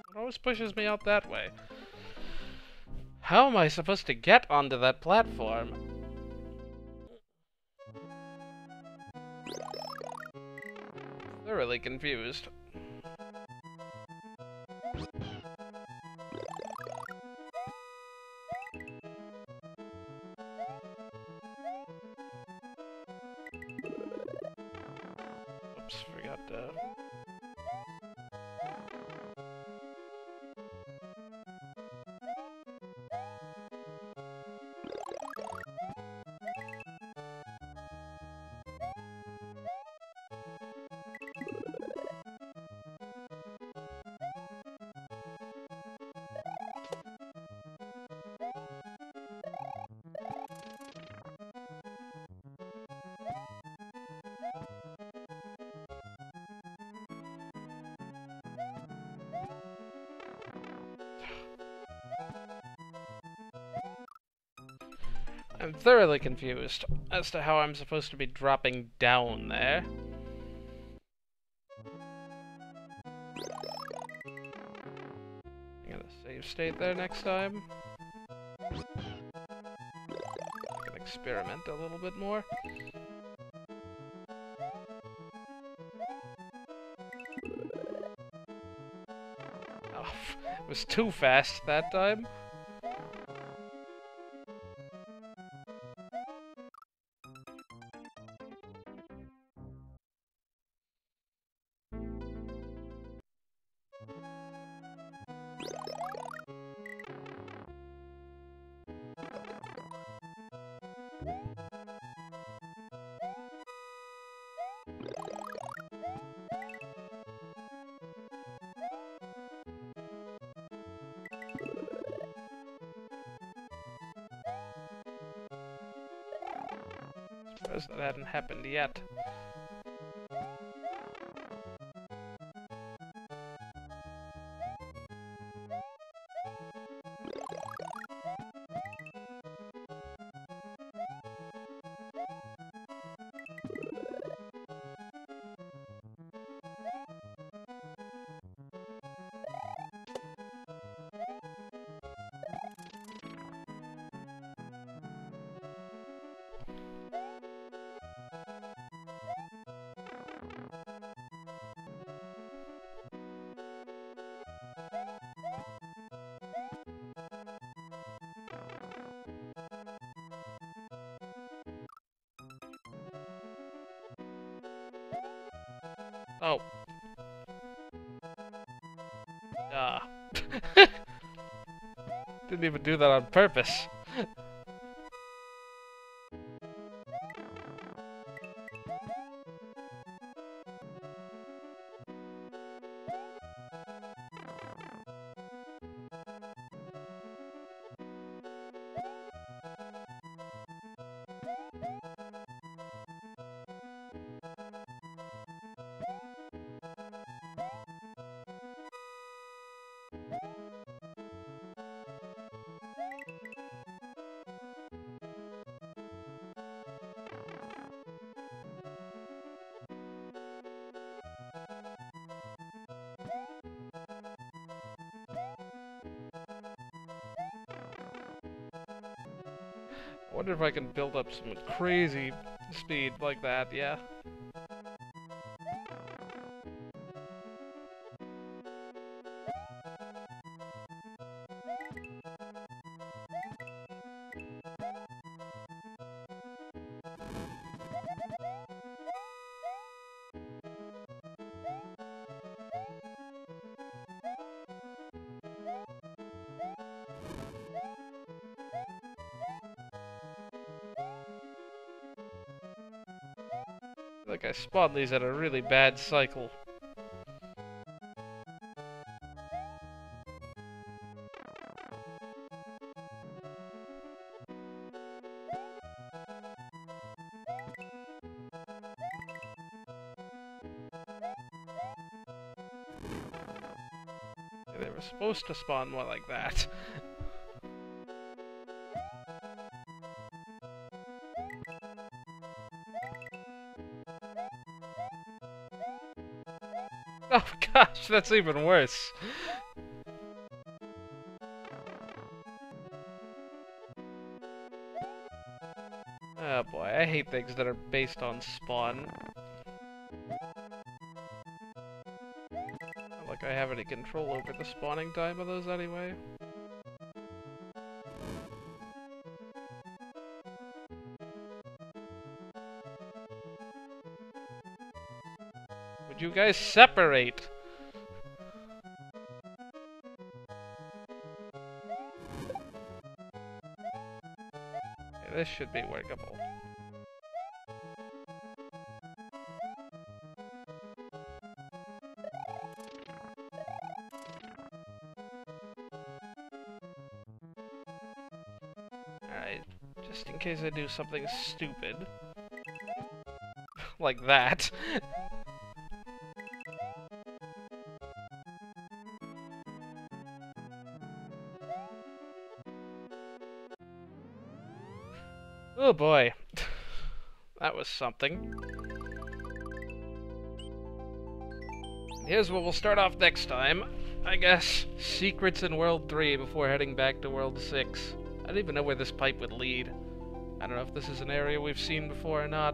It always pushes me out that way. How am I supposed to get onto that platform? Thoroughly confused. Oops, forgot to... I'm thoroughly confused as to how I'm supposed to be dropping down there. I'm gonna save state there next time. I can experiment a little bit more. Oh, it was too fast that time. Surprised that hadn't happened yet. Oh. Didn't even do that on purpose. I wonder if I can build up some crazy speed like that, yeah. Like I spawned these at a really bad cycle. They were supposed to spawn more like that. Oh gosh, that's even worse. Oh boy, I hate things that are based on spawn. Not like I have any control over the spawning time of those anyway. Would you guys separate? Okay, this should be workable. Alright, just in case I do something stupid. Like that. Oh boy. That was something. Here's what we'll start off next time. I guess secrets in World 3 before heading back to World 6. I don't even know where this pipe would lead. I don't know if this is an area we've seen before or not.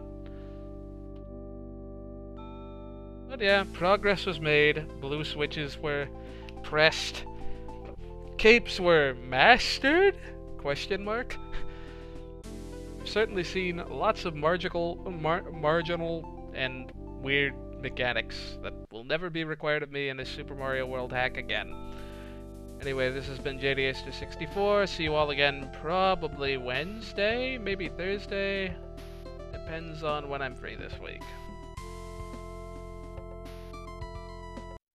But yeah, progress was made. Blue switches were pressed. Capes were mastered? Question mark? We've certainly seen lots of marginal and weird mechanics that will never be required of me in a Super Mario World hack again. Anyway, this has been JDH64. See you all again probably Wednesday, maybe Thursday. Depends on when I'm free this week.